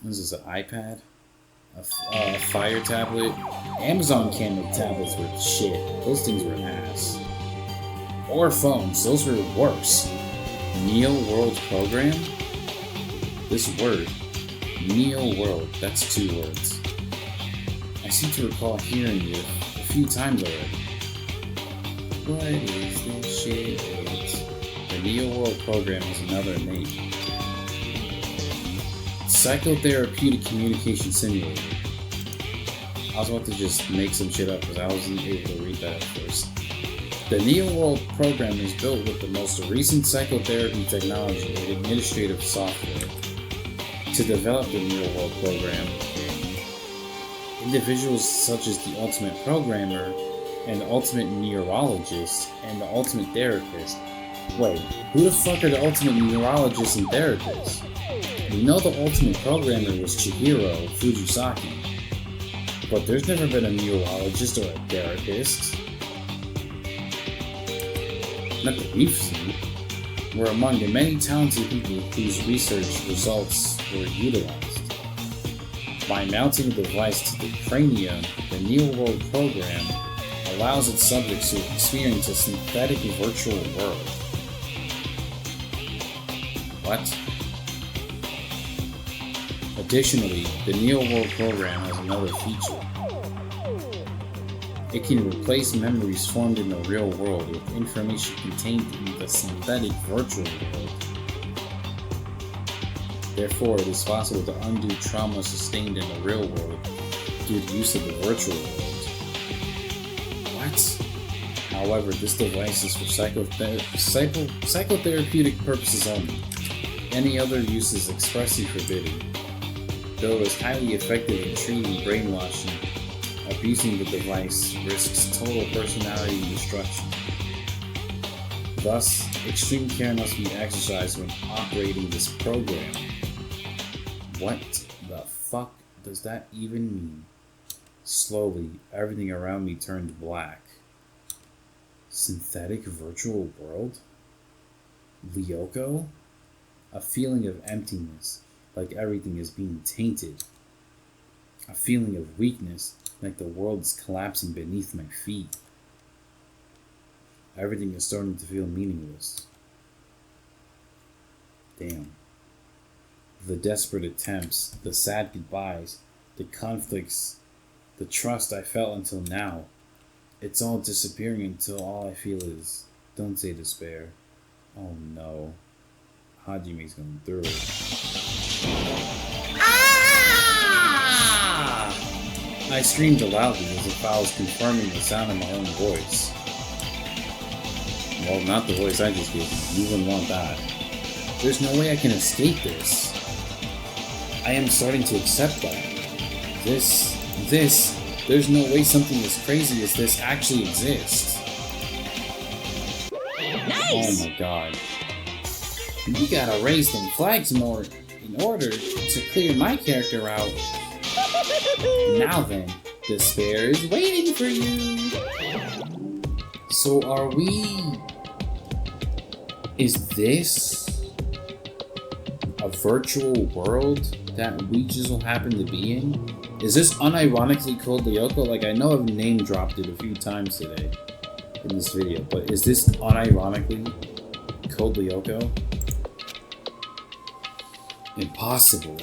[SPEAKER 1] What is this, an iPad? A Fire tablet? Amazon came with tablets with shit. Those things were ass. Or phones, those were worse. Neo World Program? This word, Neo World, that's 2 words. I seem to recall hearing it a few times already. What is this shit? The Neo World Program is another name. Psychotherapeutic communication simulator. I was about to just make some shit up because I wasn't able to read that at first. The Neo World Program is built with the most recent psychotherapy technology and administrative software. To develop the Neo World Program, individuals such as the Ultimate Programmer and the Ultimate Neurologist and the Ultimate Therapist. Wait, who the fuck are the Ultimate Neurologists and Therapists? We know the Ultimate Programmer was Chihiro Fujisaki, but there's never been a neurologist or a therapist. Not that we've seen. We're among the many talented people whose research results were utilized. By mounting a device to the cranium, the Neo World Program allows its subjects to experience a synthetic virtual world. What? Additionally, the Neo World Program has another feature. It can replace memories formed in the real world with information contained in the synthetic virtual world. Therefore, it is possible to undo trauma sustained in the real world through the use of the virtual world. What? However, this device is for psychotherapeutic purposes only. Any other use is expressly forbidden. Though it is highly effective in treating brainwashing, abusing the device risks total personality destruction. Thus, extreme care must be exercised when operating this program. What the fuck does that even mean? Slowly, everything around me turned black. Synthetic virtual world? Lyoko? A feeling of emptiness, like everything is being tainted. A feeling of weakness, like the world is collapsing beneath my feet. Everything is starting to feel meaningless. Damn. The desperate attempts, the sad goodbyes, the conflicts, the trust I felt until now, it's all disappearing until all I feel is, don't say despair. Oh no. Hajime's going through it. Ah! I screamed loudly as if I was confirming the sound of my own voice. Well, not the voice I just gave you. You wouldn't want that. There's no way I can escape this. I am starting to accept that. There's no way something as crazy as this actually exists.
[SPEAKER 5] Nice!
[SPEAKER 1] Oh my god. You gotta raise them flags more in order to clear my character out. Now then, despair is waiting for you. So are we... Is this a virtual world that we just will happen to be in? Is this unironically called Lyoko? Like, I know I've name dropped it a few times today in this video, but is this unironically called Lyoko? Impossible.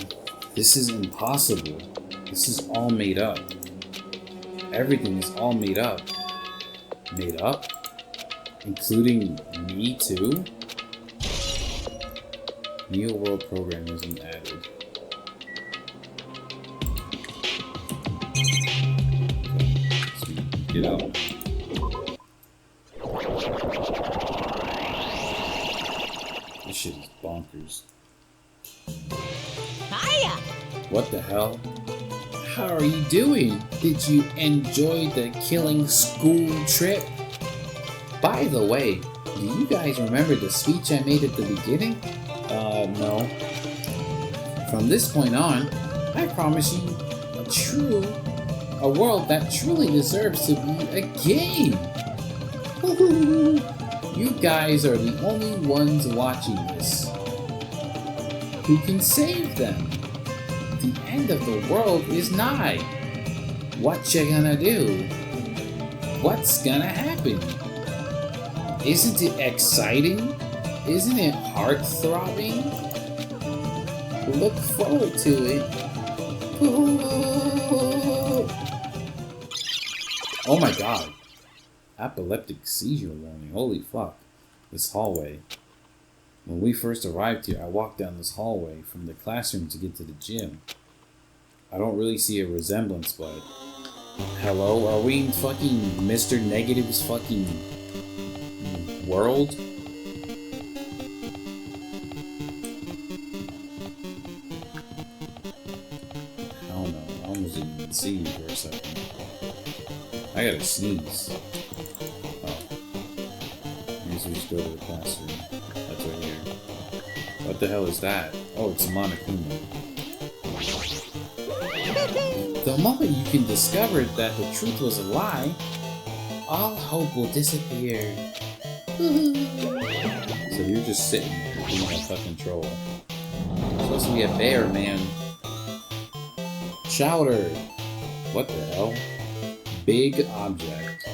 [SPEAKER 1] This is impossible. This is all made up. Everything is all made up. Made up? Including me too? Neo World Program isn't added. Get out. This shit is bonkers.
[SPEAKER 5] Hiya!
[SPEAKER 1] What the hell? How are you doing? Did you enjoy the killing school trip? By the way, do you guys remember the speech I made at the beginning? No. From this point on, I promise you a world that truly deserves to be a game. You guys are the only ones watching this who can save them. The end of the world is nigh. What you gonna do? What's gonna happen? Isn't it exciting? Isn't it heart-throbbing? Look forward to it. Oh my god. Epileptic seizure warning. Holy fuck. This hallway. When we first arrived here, I walked down this hallway from the classroom to get to the gym. I don't really see a resemblance, but... Hello? Are we in fucking Mr. Negative's fucking... world? I don't know. I almost didn't even see you for a second. I gotta sneeze. Oh. I guess we just go to the classroom. That's right here. What the hell is that? Oh, it's Monokuma. The moment you can discover that the truth was a lie, all hope will disappear. So you're just sitting there being a fucking troll. You're supposed to be a bear, man. Chowder! What the hell? Big object.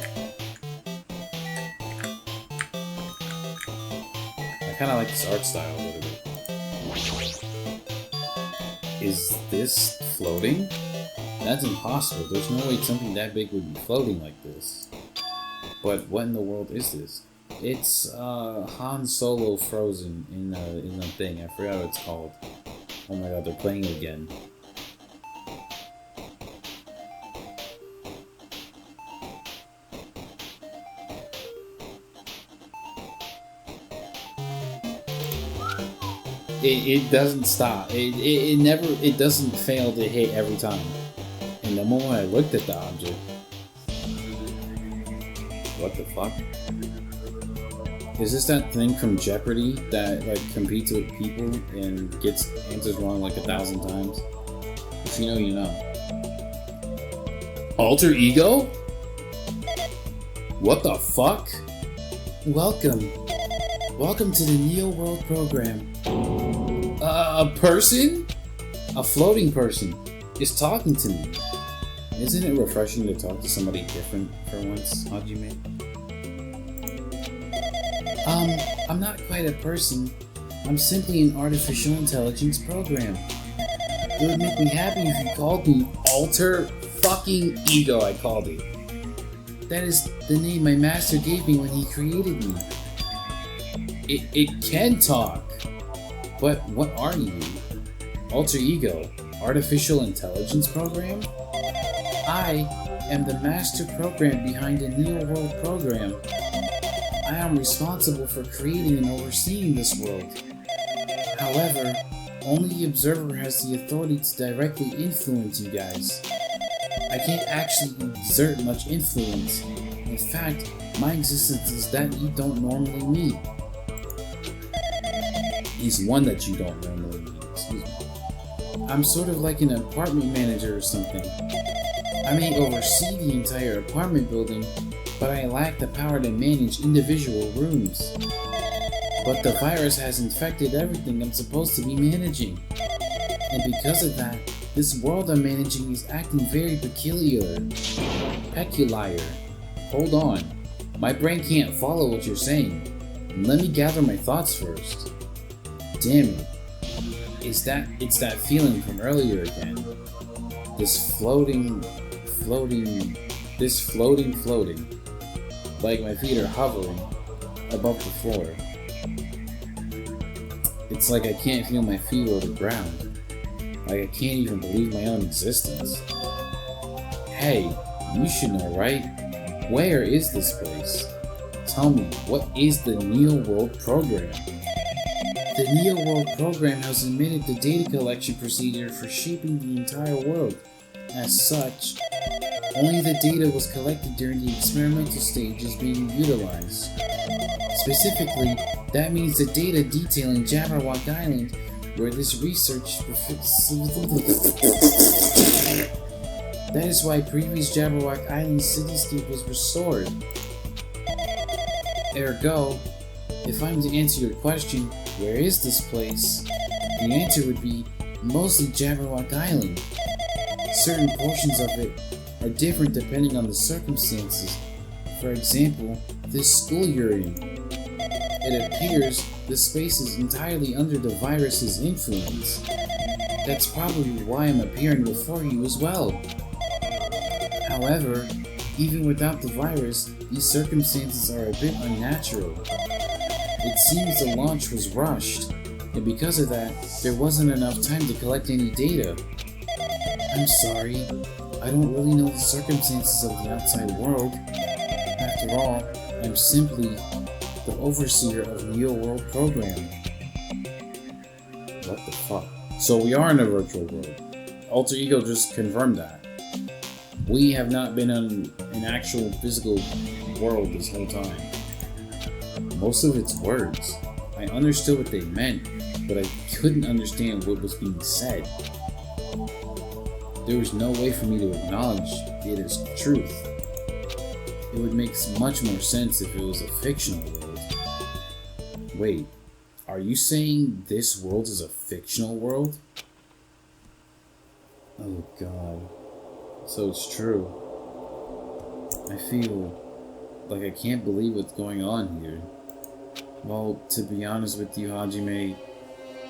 [SPEAKER 1] I kinda like this art style a little bit. Is this floating? That's impossible. There's no way something that big would be floating like this. But what in the world is this? It's Han Solo frozen in a thing. I forgot what it's called. Oh my god, they're playing it again. It doesn't stop. It doesn't fail to hit every time. And the moment I looked at the object, what the fuck? Is this that thing from Jeopardy that like competes with people and gets answers wrong like 1,000 times? If you know, you know. Alter ego? What the fuck? Welcome to the Neo World program. A person? A floating person is talking to me. Isn't it refreshing to talk to somebody different for once, Hajime? I'm not quite a person. I'm simply an artificial intelligence program. It would make me happy if you called me Alter fucking Ego, I called it. That is the name my master gave me when he created me. It can talk. But what are you? Alter Ego, Artificial Intelligence Program? I am the master program behind the Neo World program. I am responsible for creating and overseeing this world. However, only the observer has the authority to directly influence you guys. I can't actually exert much influence. In fact, my existence is that you don't normally meet. He's one that you don't normally meet, excuse me. I'm sort of like an apartment manager or something. I may oversee the entire apartment building, but I lack the power to manage individual rooms. But the virus has infected everything I'm supposed to be managing. And because of that, this world I'm managing is acting very peculiar. Hold on. My brain can't follow what you're saying. Let me gather my thoughts first. Damn it. It's that feeling from earlier again. This floating. Like my feet are hovering above the floor. It's like I can't feel my feet or the ground. Like I can't even believe my own existence. Hey, you should know, right? Where is this place? Tell me, what is the Neo World program? The Neo World program has invented the data collection procedure for shaping the entire world. As such, only the data was collected during the experimental stage is being utilized. Specifically, that means the data detailing Jabberwock Island where this research... That is why previous Jabberwock Island cityscape was restored. Ergo, if I'm to answer your question, where is this place? The answer would be mostly Jabberwock Island. Certain portions of it are different depending on the circumstances. For example, this school you're in. It appears the space is entirely under the virus's influence. That's probably why I'm appearing before you as well. However, even without the virus, these circumstances are a bit unnatural. It seems the launch was rushed, and because of that, there wasn't enough time to collect any data. I'm sorry, I don't really know the circumstances of the outside world. After all, I'm simply the overseer of Neo World Program. What the fuck? So we are in a virtual world. Alter Ego just confirmed that. We have not been in an actual physical world this whole time. Most of it's words. I understood what they meant, but I couldn't understand what was being said. There was no way for me to acknowledge it as truth. It would make much more sense if it was a fictional world. Wait, are you saying this world is a fictional world? Oh god. So it's true. I feel like I can't believe what's going on here. Well, to be honest with you, Hajime,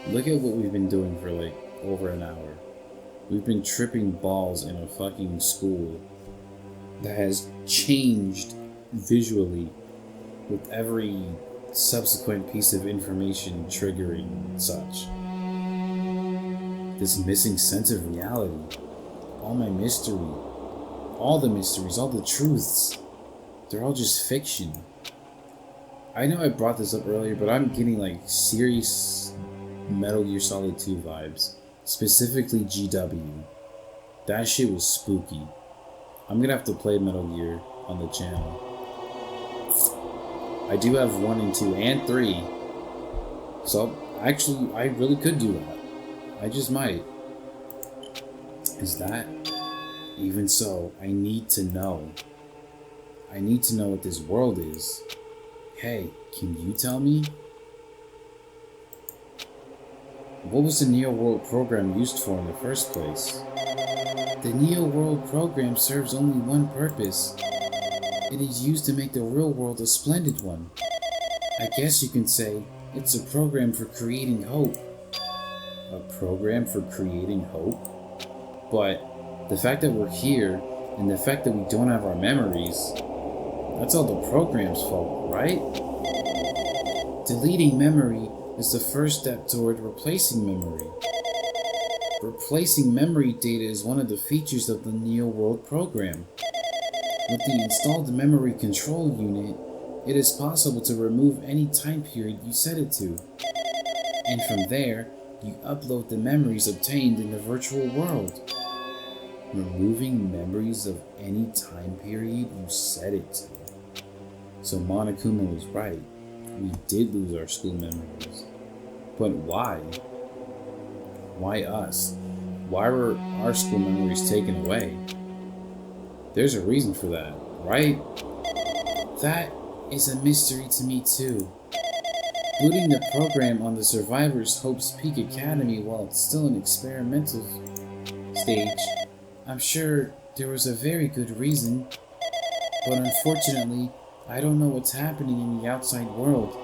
[SPEAKER 1] look at what we've been doing for like over an hour. We've been tripping balls in a fucking school that has changed visually with every subsequent piece of information triggering such. This missing sense of reality. All my mystery. All the mysteries, all the truths. They're all just fiction. I know I brought this up earlier, but I'm getting like serious Metal Gear Solid 2 vibes. Specifically GW. That shit was spooky. I'm gonna have to play Metal Gear on the channel. I do have 1 and 2 and 3. So actually I really could do that. I just might. Is that? Even so, I need to know. I need to know what this world is. Hey, can you tell me? What was the Neo World program used for in the first place? The Neo World program serves only one purpose. It is used to make the real world a splendid one. I guess you can say it's a program for creating hope. A program for creating hope? But the fact that we're here, and the fact that we don't have our memories, that's all the program's fault, right? Deleting memory is the first step toward replacing memory. Replacing memory data is one of the features of the Neo World program. With the installed memory control unit, it is possible to remove any time period you set it to. And from there, you upload the memories obtained in the virtual world. Removing memories of any time period you set it to. So Monokuma was right. We did lose our school memories. But why? Why us? Why were our school memories taken away? There's a reason for that, right? That is a mystery to me too. Booting the program on the Survivor's Hope's Peak Academy while it's still an experimental stage, I'm sure there was a very good reason, but unfortunately, I don't know what's happening in the outside world.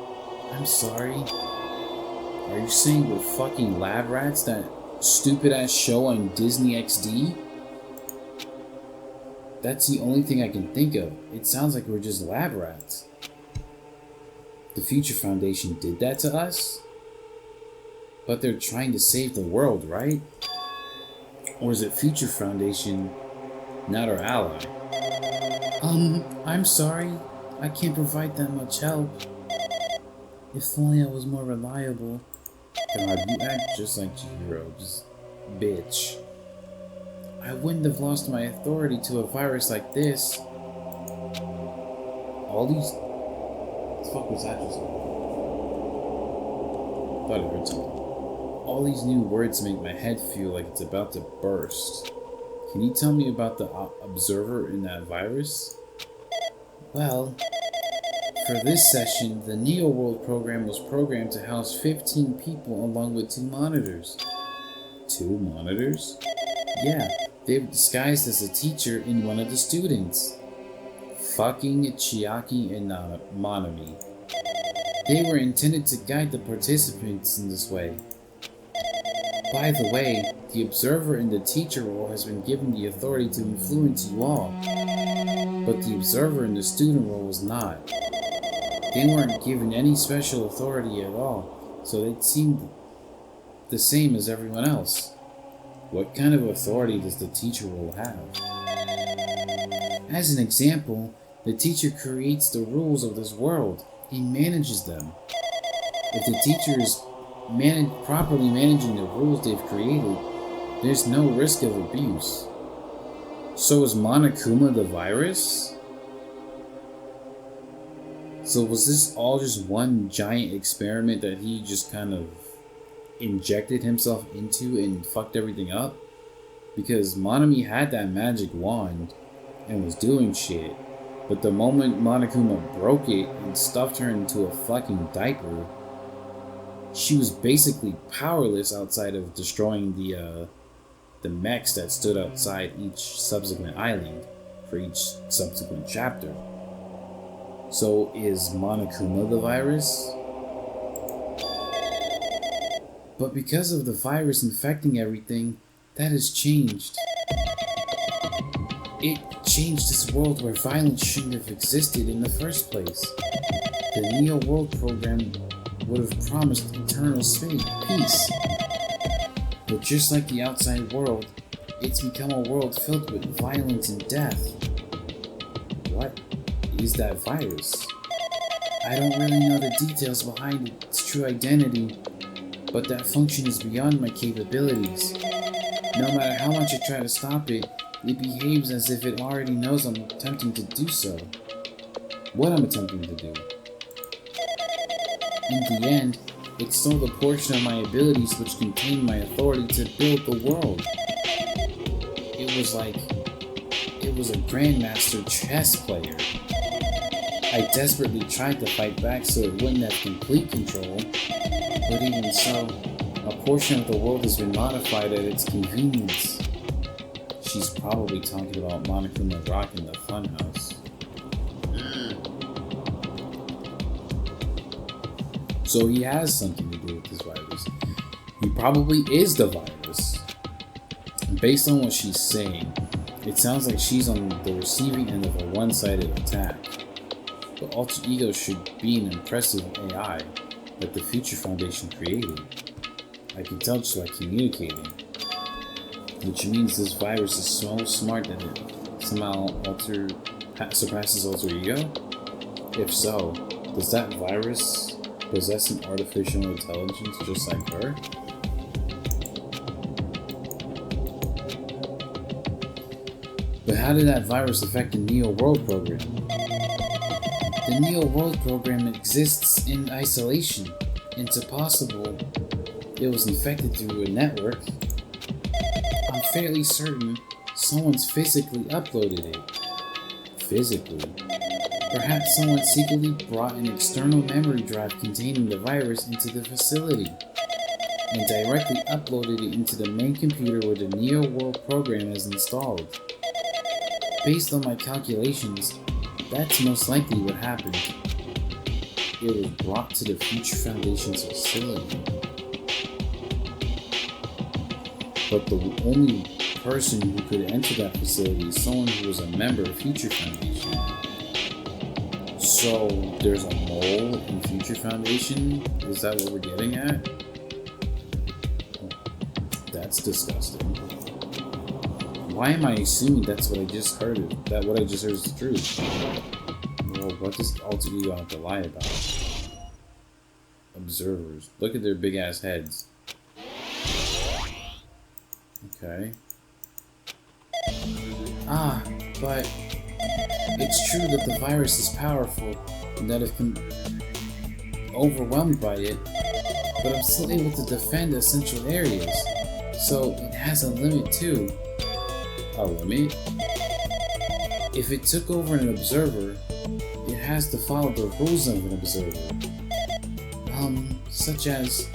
[SPEAKER 1] I'm sorry. Are you saying we're fucking lab rats, that stupid ass show on Disney XD? That's the only thing I can think of. It sounds like we're just lab rats. The Future Foundation did that to us? But they're trying to save the world, right? Or is it Future Foundation not our ally? I'm sorry. I can't provide that much help. If only I was more reliable. God, you act just like Chihiro. Just bitch. I wouldn't have lost my authority to a virus like this. All these... What the fuck was that just? Thought it heard something. all these new words make my head feel like it's about to burst. Can you tell me about the observer in that virus? Well, for this session, the Neo World program was programmed to house 15 people along with 2 monitors. 2 monitors? Yeah, they were disguised as a teacher and one of the students. Fucking Chiaki and Monami. They were intended to guide the participants in this way. By the way, the observer in the teacher role has been given the authority to influence you all, but the observer in the student role was not. They weren't given any special authority at all, so they seemed the same as everyone else. What kind of authority does the teacher role have? As an example, the teacher creates the rules of this world. He manages them. If the teacher is properly managing the rules they've created, there's no risk of abuse. So is Monokuma the virus? So was this all just one giant experiment that he just kind of injected himself into and fucked everything up? Because Monami had that magic wand and was doing shit, but the moment Monokuma broke it and stuffed her into a fucking diaper, she was basically powerless outside of destroying the mechs that stood outside each subsequent island for each subsequent chapter. So is Monokuma the virus? But because of the virus infecting everything, that has changed. It changed this world where violence shouldn't have existed in the first place. The Neo World program would have promised eternal peace. But just like the outside world, it's become a world filled with violence and death. What is that virus? I don't really know the details behind its true identity, but that function is beyond my capabilities. No matter how much I try to stop it, it behaves as if it already knows I'm attempting to do so. What I'm attempting to do. In the end, it stole the portion of my abilities which contained my authority to build the world. It was like it was a grandmaster chess player. I desperately tried to fight back so it wouldn't have complete control, but even so, a portion of the world has been modified at its convenience. She's probably talking about Monokuma Rock in the Funhouse. So he has something to do with this virus. He probably is the virus. Based on what she's saying, it sounds like she's on the receiving end of a one-sided attack. But Alter Ego should be an impressive AI that the Future Foundation created. I can tell just by communicating. Which means this virus is so smart that it somehow surpasses Alter Ego? If so, does that virus possess an artificial intelligence just like her? But how did that virus affect the Neo World program? The Neo World program exists in isolation. It's possible it was infected through a network. I'm fairly certain someone's physically uploaded it. Physically? Perhaps someone secretly brought an external memory drive containing the virus into the facility and directly uploaded it into the main computer where the Neo World program is installed. Based on my calculations, that's most likely what happened. It was brought to the Future Foundation's facility. But the only person who could enter that facility is someone who was a member of Future Foundation. So, there's a mole in Future Foundation? Is that what we're getting at? That's disgusting. Why am I assuming that's what I just heard? That what I just heard is the truth? Well, what does Alter Ego have to lie about? Observers. Look at their big ass heads. Okay. But it's true that the virus is powerful and that if overwhelmed by it, but I'm still able to defend essential areas. So it has a limit too. A limit? If it took over an observer, it has to follow the rules of an observer. Such as,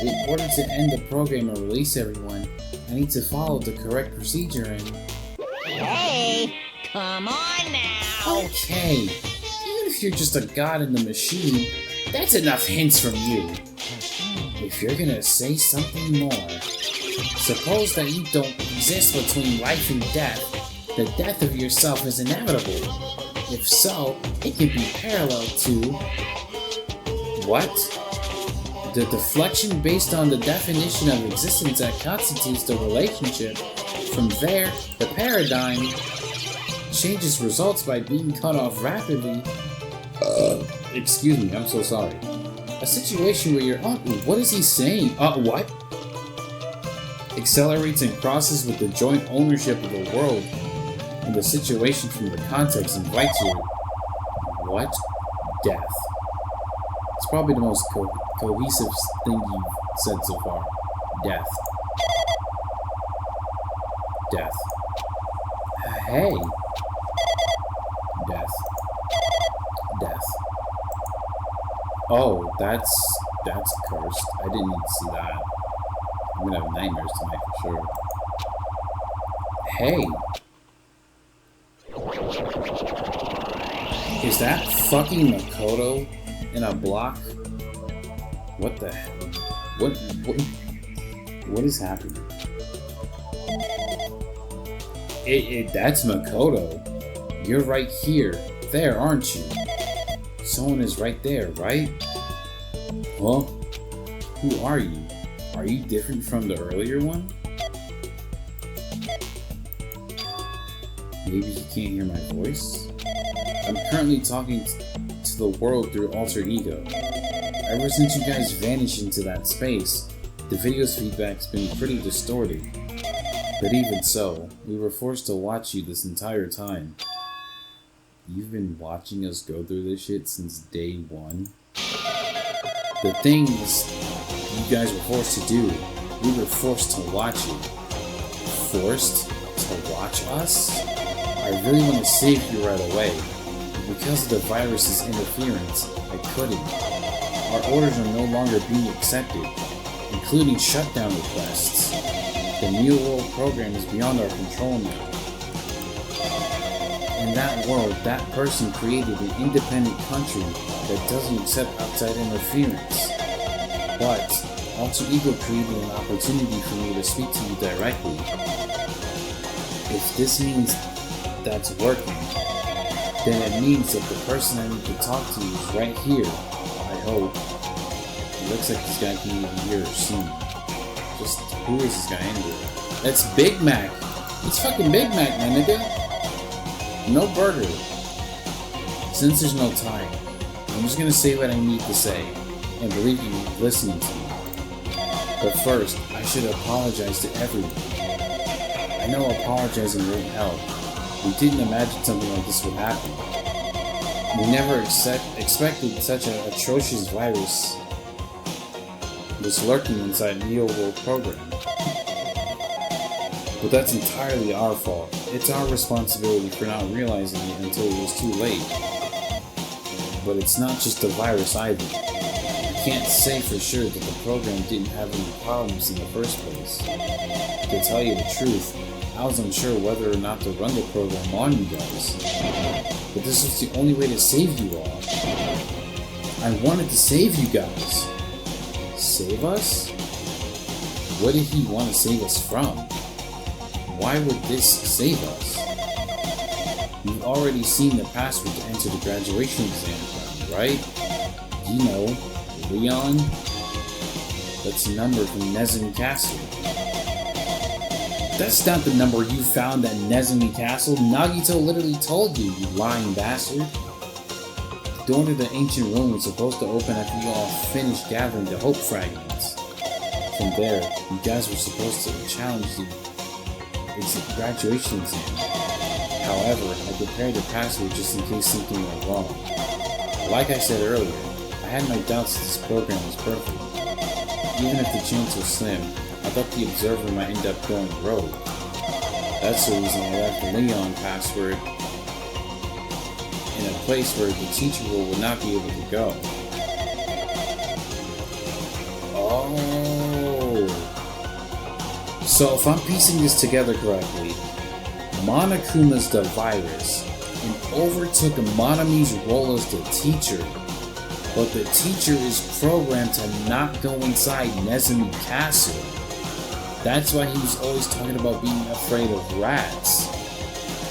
[SPEAKER 1] in order to end the program and release everyone, I need to follow the correct procedure and...
[SPEAKER 5] Hey, come on now.
[SPEAKER 1] Okay, even if you're just a god in the machine, that's enough hints from you. If you're gonna say something more, suppose that you don't exist between life and death. The death of yourself is inevitable. If so, it can be parallel to... What? The deflection based on the definition of existence that constitutes the relationship. From there, the paradigm changes results by being cut off rapidly. Excuse me, I'm so sorry. A situation where you're... what is he saying? What? Accelerates and crosses with the joint ownership of the world, and the situation from the context invites you. What? Death. It's probably the most cohesive thing you've said so far. Death. Death. Hey. Death. Death. Oh, that's cursed. I didn't need to see that. I'm gonna have nightmares tonight for sure. Hey. Is that fucking Makoto in a block? What the hell? What is happening? That's Makoto. You're right here. There, aren't you? Someone is right there, right? Well, who are you? Are you different from the earlier one? Maybe he can't hear my voice? I'm currently talking to the world through alter ego. Ever since you guys vanished into that space, the video's feedback's been pretty distorted. But even so, we were forced to watch you this entire time. You've been watching us go through this shit since day one? The things you guys were forced to do, we were forced to watch you. Forced to watch us? I really want to save you right away, but because of the virus's interference, I couldn't. Our orders are no longer being accepted, including shutdown requests. The Neo World program is beyond our control now. In that world, that person created an independent country that doesn't accept outside interference. But Alter Ego created an opportunity for me to speak to you directly. If this means that's working, then it means that the person I need to talk to is right here, I hope. It looks like this guy can even hear or see me. Just, who is this guy anyway? That's Big Mac! It's fucking Big Mac, my nigga! No burger. Since there's no time, I'm just gonna say what I need to say, and believe you listening to me. But first, I should apologize to everyone. I know apologizing won't help. We didn't imagine something like this would happen. We never expected such an atrocious virus was lurking inside Neo World program. But that's entirely our fault. It's our responsibility for not realizing it until it was too late. But it's not just the virus either. I can't say for sure that the program didn't have any problems in the first place. To tell you the truth, I was unsure whether or not to run the program on you guys. But this was the only way to save you all. I wanted to save you guys. Save us? What did he want to save us from? Why would this save us? You've already seen the password to enter the graduation exam, right? You know, Leon? That's a number from Nezumi Castle. That's not the number you found at Nezumi Castle. Nagito literally told you, you lying bastard. The door to the ancient room was supposed to open after you all finished gathering the hope fragments. From there, you guys were supposed to challenge the graduation exam. However, I prepared the password just in case something went wrong. Like I said earlier, I had my doubts that this program was perfect. Even if the chance was slim, I thought the observer might end up going rogue. That's the reason I left the Leon password in a place where the teachable would not be able to go. Oh. So if I'm piecing this together correctly, Monokuma's the virus and overtook Monami's role as the teacher, but the teacher is programmed to not go inside Nezumi Castle. That's why he was always talking about being afraid of rats.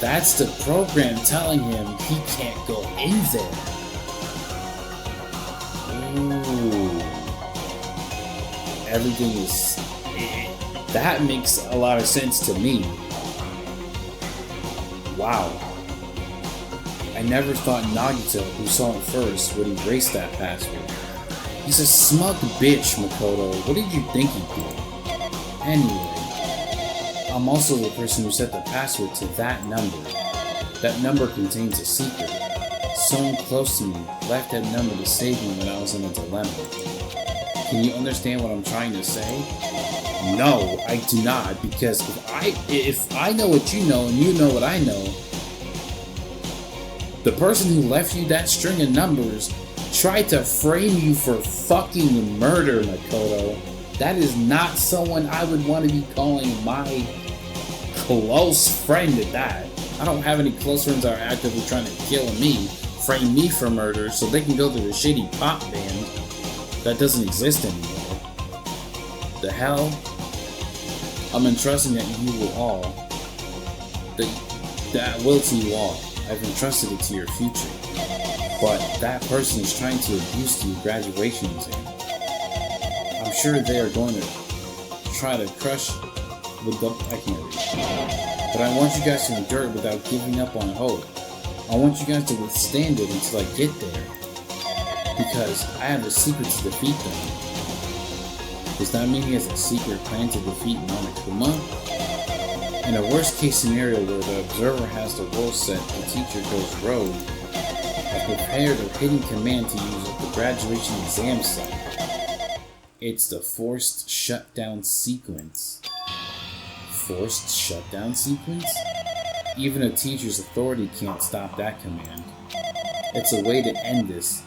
[SPEAKER 1] That's the program telling him he can't go in there. Ooh. Everything is... That makes a lot of sense to me. Wow. I never thought Nagito, who saw it first, would erase that password. He's a smug bitch, Makoto. What did you think he'd do? Anyway, I'm also the person who set the password to that number. That number contains a secret. Someone close to me left that number to save me when I was in a dilemma. Can you understand what I'm trying to say? No, I do not, because if I know what you know and you know what I know, the person who left you that string of numbers tried to frame you for fucking murder, Makoto. That is not someone I would want to be calling my close friend at that. I don't have any close friends that are actively trying to kill me, frame me for murder, so they can go to the shitty pop band that doesn't exist anymore. The hell? I'm entrusting that you will all. That will to you all. I've entrusted it to your future. But that person is trying to abuse your graduation exam. I'm sure they are going to try to crush with the... I can't read. But I want you guys to endure it without giving up on hope. I want you guys to withstand it until I get there. Because I have a secret to defeat them. Does that mean he has a secret plan to defeat Monokuma? In a worst case scenario where the observer has the role set, the teacher goes rogue, I've prepared a hidden command to use at the graduation exam site. It's the forced shutdown sequence. Forced shutdown sequence? Even a teacher's authority can't stop that command. It's a way to end this.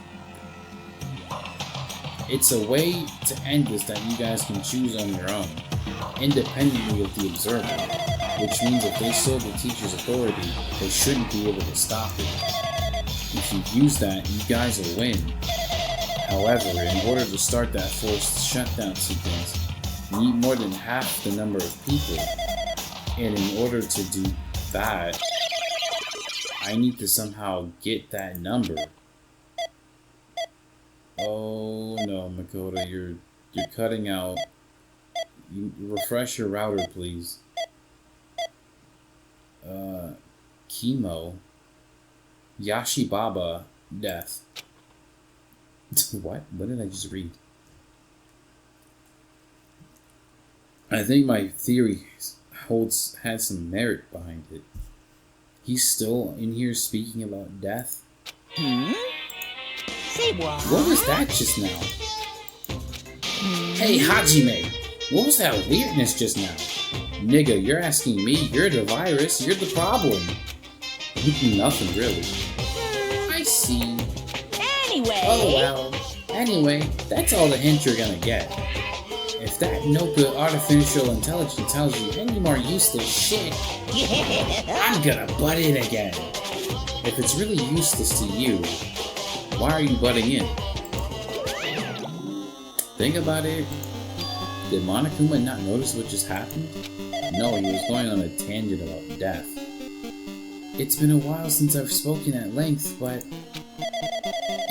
[SPEAKER 1] It's a way to end this that you guys can choose on your own, independently of the observer, which means if they sold the teacher's authority, they shouldn't be able to stop it. If you use that, you guys will win. However, in order to start that forced shutdown sequence, you need more than half the number of people. And in order to do that, I need to somehow get that number. Oh no, Makoto, you're cutting out. You refresh your router, please. Chemo. Yashibaba death. What? What did I just read? I think my theory had some merit behind it. He's still in here speaking about death.
[SPEAKER 5] Say what?
[SPEAKER 1] What was that just now? Hey, Hajime! What was that weirdness just now? Nigga, you're asking me. You're the virus. You're the problem. Nothing, really. I see.
[SPEAKER 5] Anyway.
[SPEAKER 1] Oh well. Anyway, that's all the hint you're gonna get. If that no good artificial intelligence tells you any more useless shit, I'm gonna butt in again. If it's really useless to you, why are you butting in? Think about it. Did Monokuma not notice what just happened? No, he was going on a tangent about death. It's been a while since I've spoken at length, but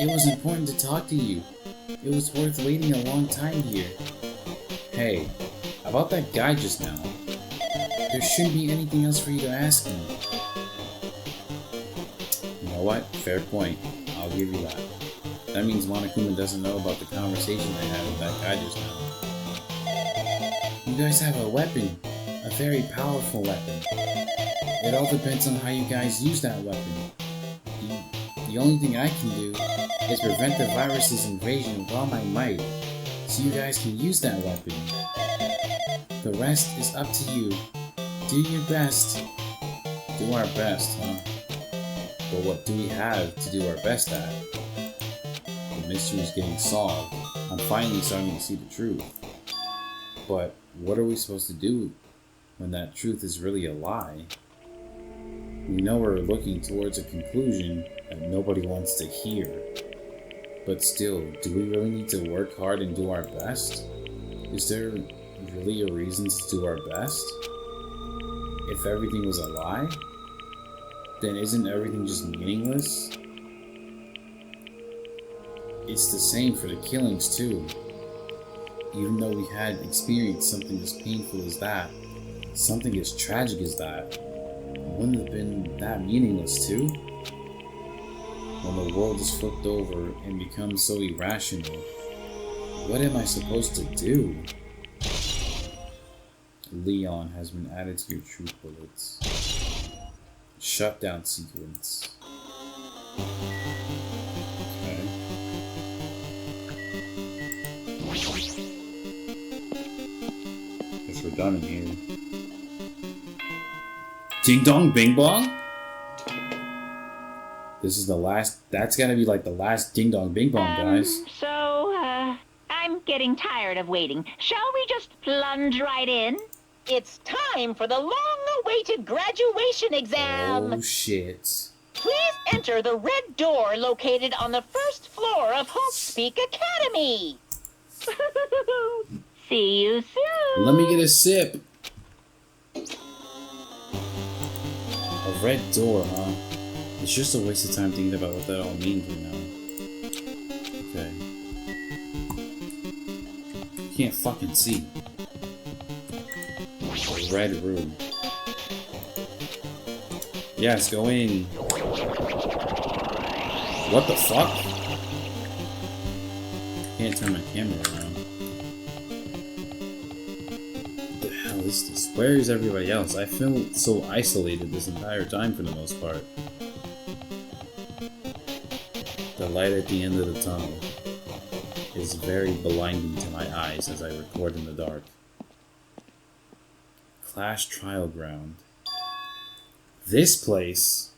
[SPEAKER 1] it was important to talk to you. It was worth waiting a long time here. Hey, about that guy just now. There shouldn't be anything else for you to ask me. You know what? Fair point. I'll give you that. That means Monokuma doesn't know about the conversation I had with that guy just now. You guys have a weapon. A very powerful weapon. It all depends on how you guys use that weapon. The only thing I can do is prevent the virus's invasion with all my might. so you guys can use that weapon. The rest is up to you. Do your best. Do our best, huh? But what do we have to do our best at? The mystery is getting solved. I'm finally starting to see the truth. But what are we supposed to do when that truth is really a lie? We know we're looking towards a conclusion that nobody wants to hear. But still, do we really need to work hard and do our best? Is there really a reason to do our best? If everything was a lie, then isn't everything just meaningless? It's the same for the killings too. Even though we had experienced something as painful as that, something as tragic as that, wouldn't it have been that meaningless too? When the world is flipped over and becomes so irrational, what am I supposed to do? Leon has been added to your truth bullets. Shutdown sequence. Okay. Guess we're done in here. Ding dong bing bong? This is the last, that's gotta be like the last ding dong bing bong, guys.
[SPEAKER 2] I'm getting tired of waiting. Shall we just plunge right in? It's time for the long-awaited graduation exam.
[SPEAKER 1] Oh shit.
[SPEAKER 2] Please enter the red door located on the first floor of Hope Speak Academy. See you soon.
[SPEAKER 1] Let me get a sip. A red door, huh? It's just a waste of time thinking about what that all means, you know. Okay. Can't fucking see. A red room. Yes, go in. What the fuck? Can't turn my camera around. What the hell is this? Where is everybody else? I feel so isolated this entire time for the most part. The light at the end of the tunnel is very blinding to my eyes as I record in the dark. Clash Trial Ground. This place.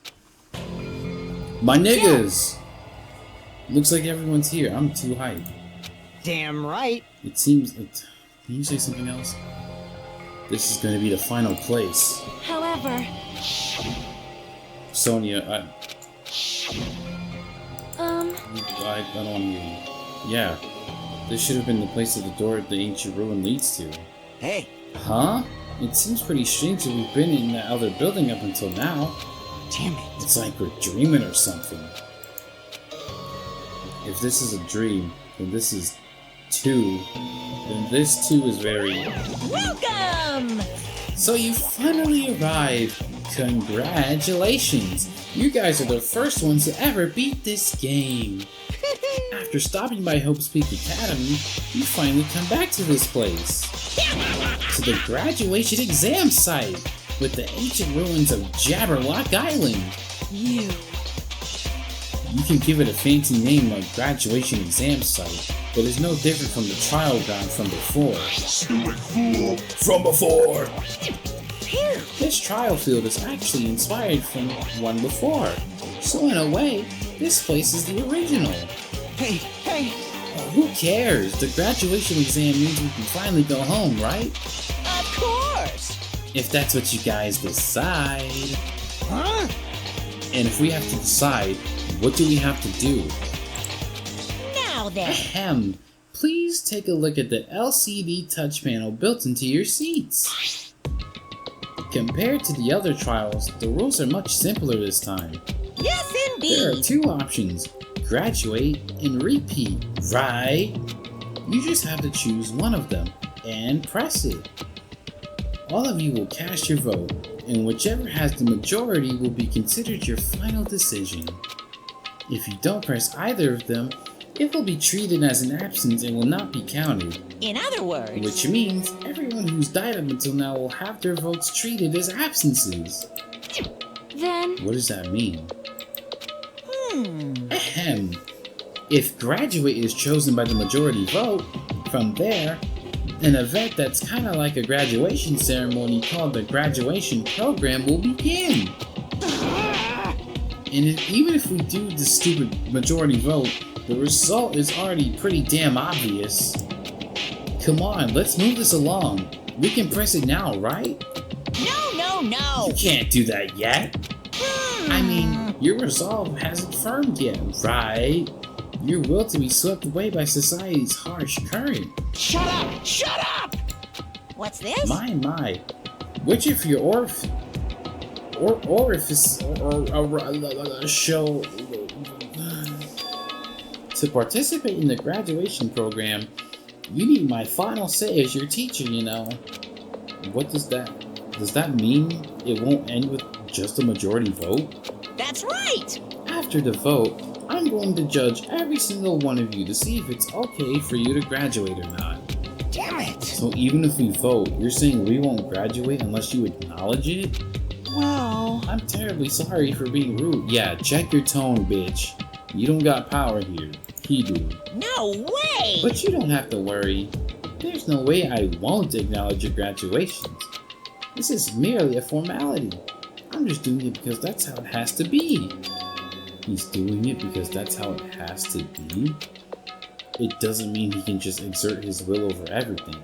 [SPEAKER 1] My niggas! Looks like everyone's here. I'm too hyped.
[SPEAKER 3] Damn right.
[SPEAKER 1] It seems... Can you say something else? This is going to be the final place.
[SPEAKER 4] However,
[SPEAKER 1] Sonia, I don't want to... Yeah. This should have been the place that the door at the ancient ruin leads to.
[SPEAKER 3] Hey.
[SPEAKER 1] Huh? It seems pretty strange that we've been in that other building up until now.
[SPEAKER 3] Damn it.
[SPEAKER 1] It's like we're dreaming or something. If this is a dream, then this is 2. Then this too is very...
[SPEAKER 4] welcome!
[SPEAKER 1] So you finally arrived. Congratulations! You guys are the first ones to ever beat this game. After stopping by Hope's Peak Academy, you finally come back to this place. To the graduation exam site with the ancient ruins of Jabberwock Island.
[SPEAKER 4] You.
[SPEAKER 1] You can give it a fancy name like graduation exam site, but it's no different from the trial ground from before. From before! This trial field is actually inspired from one before. So in a way, this place is the original.
[SPEAKER 3] Hey, hey.
[SPEAKER 1] Who cares? The graduation exam means we can finally go home, right?
[SPEAKER 5] Of course.
[SPEAKER 1] If that's what you guys decide.
[SPEAKER 3] Huh?
[SPEAKER 1] And if we have to decide, what do we have to do?
[SPEAKER 5] Now then.
[SPEAKER 1] Ahem. Please take a look at the LCD touch panel built into your seats. Compared to the other trials, the rules are much simpler this time.
[SPEAKER 5] Yes,
[SPEAKER 1] There are
[SPEAKER 5] indeed.
[SPEAKER 1] 2 options, graduate and repeat, right? You just have to choose one of them and press it. All of you will cast your vote, and whichever has the majority will be considered your final decision. If you don't press either of them, it will be treated as an absence and will not be counted.
[SPEAKER 5] In other words,
[SPEAKER 1] Which means everyone who's died up until now will have their votes treated as absences.
[SPEAKER 4] Then,
[SPEAKER 1] What does that mean? Ahem. If graduate is chosen by the majority vote, From there, an event that's kind of like a graduation ceremony called the graduation program will begin. And even if we do the stupid majority vote, the result is already pretty damn obvious. Come on, let's move this along. We can press it now, right?
[SPEAKER 5] No.
[SPEAKER 1] You can't do that yet. I mean, your resolve hasn't firmed yet, right? Your will to be swept away by society's harsh current.
[SPEAKER 5] Shut up! What's this?
[SPEAKER 1] My. Which of your orifice show to participate in the graduation program, you need my final say as your teacher, you know. What does that mean it won't end with just a majority vote?
[SPEAKER 5] That's right!
[SPEAKER 1] After the vote, I'm going to judge every single one of you to see if it's okay for you to graduate or not.
[SPEAKER 3] Damn it!
[SPEAKER 1] So even if we vote, you're saying we won't graduate unless you acknowledge it?
[SPEAKER 3] Well,
[SPEAKER 1] I'm terribly sorry for being rude. Yeah, check your tone, bitch. You don't got power here. He do.
[SPEAKER 5] No way!
[SPEAKER 1] But you don't have to worry. There's no way I won't acknowledge your graduations. This is merely a formality. I'm just doing it because that's how it has to be. He's doing it because that's how it has to be? It doesn't mean he can just exert his will over everything.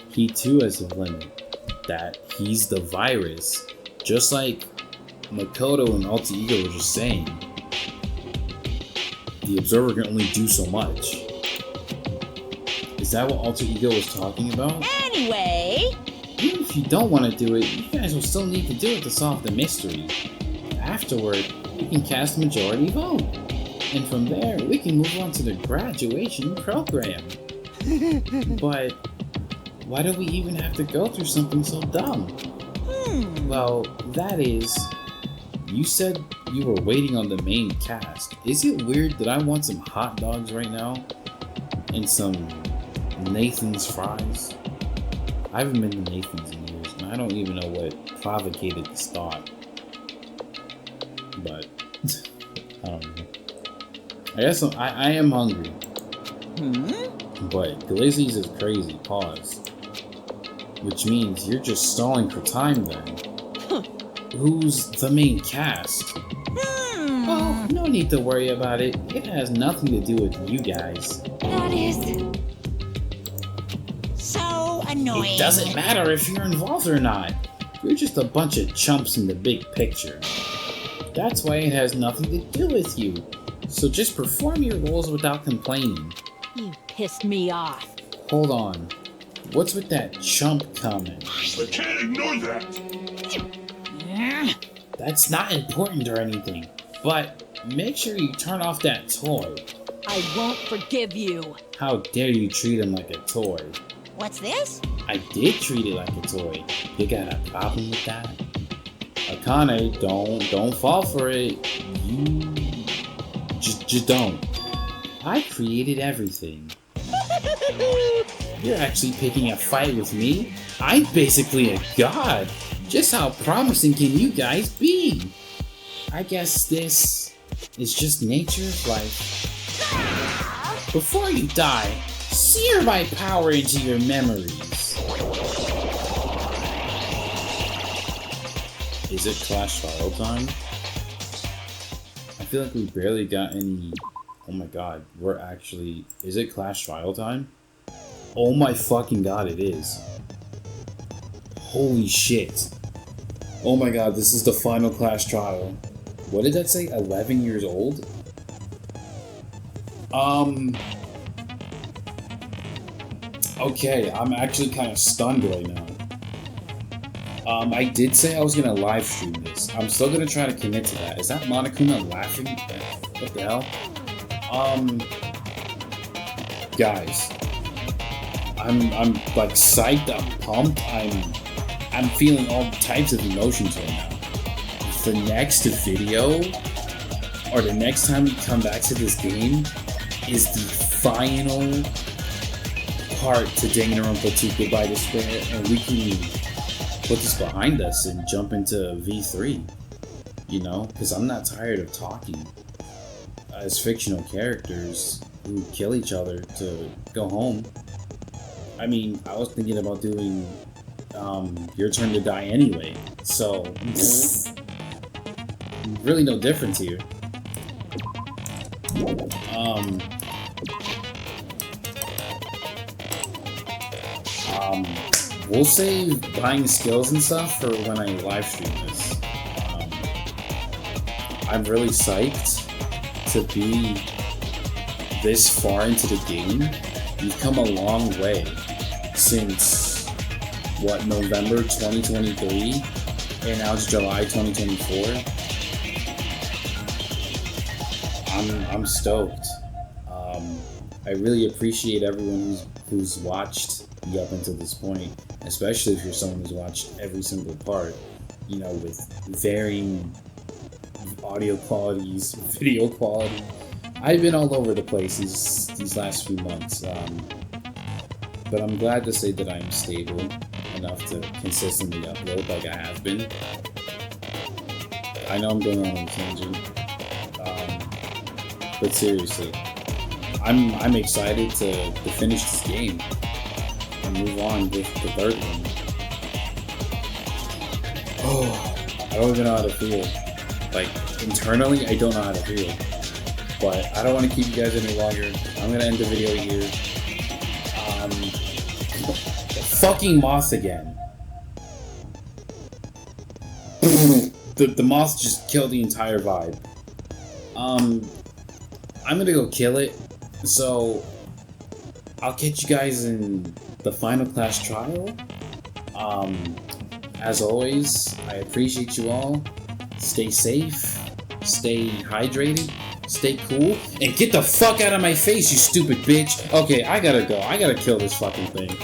[SPEAKER 1] He too has a limit. That he's the virus. Just like Makoto and Alter Ego were just saying. The observer can only do so much. Is that what Alter Ego was talking about?
[SPEAKER 5] Anyway...
[SPEAKER 1] Even if you don't want to do it, you guys will still need to do it to solve the mystery. Afterward, we can cast majority vote. And from there, we can move on to the graduation program. But why do we even have to go through something so dumb? Well, that is, you said you were waiting on the main cast. Is it weird that I want some hot dogs right now? And some Nathan's fries? I haven't been to Nathan's in years, and I don't even know what provocated this thought. But, I don't know. I guess I am hungry. But Glizzy's is crazy, pause. Which means you're just stalling for time then. Who's the main cast? Oh, no need to worry about it. It has nothing to do with you guys.
[SPEAKER 4] That is...
[SPEAKER 5] so annoying.
[SPEAKER 1] It doesn't matter if you're involved or not. You're just a bunch of chumps in the big picture. That's why it has nothing to do with you. So just perform your roles without complaining.
[SPEAKER 4] You pissed me off.
[SPEAKER 1] Hold on. What's with that chump comment?
[SPEAKER 6] I can't ignore that.
[SPEAKER 1] That's not important or anything, but make sure you turn off that toy.
[SPEAKER 4] I won't forgive you.
[SPEAKER 1] How dare you treat him like a toy?
[SPEAKER 5] What's this?
[SPEAKER 1] I did treat it like a toy. You got a problem with that? Akane, don't fall for it. You just don't. I created everything. You're actually picking a fight with me? I'm basically a god. Just how promising can you guys be? I guess this is just nature of life. Before you die, sear my power into your memories. Is it Clash Royale time? I feel like we barely got any... Oh my god, we're actually... Is it Clash Royale time? Oh my fucking god, it is. Holy shit. Oh my god, this is the final Clash Trial. What did that say? 11 years old? Okay, I'm actually kind of stunned right now. I did say I was gonna live stream this. I'm still gonna try to commit to that. Is that Monokuma laughing? What the hell? Guys, I'm like psyched, I'm pumped, I'm feeling all types of emotions right now. The next video, or the next time we come back to this game, is the final part to Danganronpa 2 Goodbye Despair, and we can put this behind us and jump into V3, you know, because I'm not tired of talking as fictional characters who kill each other to go home. I mean, I was thinking about doing Your Turn to Die anyway, so really no difference here. We'll save buying skills and stuff for when I live stream this. I'm really psyched to be this far into the game. We've come a long way since, what, November 2023? And now it's July 2024. I'm stoked. I really appreciate everyone who's watched me up until this point, especially if you're someone who's watched every single part, you know, with varying audio qualities, video quality. I've been all over the place these last few months, but I'm glad to say that I'm stable enough to consistently upload like I have been. I know I'm going on a tangent, but seriously, I'm excited to finish this game and move on with the third one. Oh, I don't even know how to feel. Like, internally, I don't know how to feel. But I don't want to keep you guys any longer. I'm gonna end the video here. Fucking moth again. The moth just killed the entire vibe. I'm gonna go kill it. So I'll catch you guys in the final class trial. As always, I appreciate you all. Stay safe, stay hydrated, stay cool, and get the fuck out of my face, you stupid bitch. Okay, I gotta go. I gotta kill this fucking thing.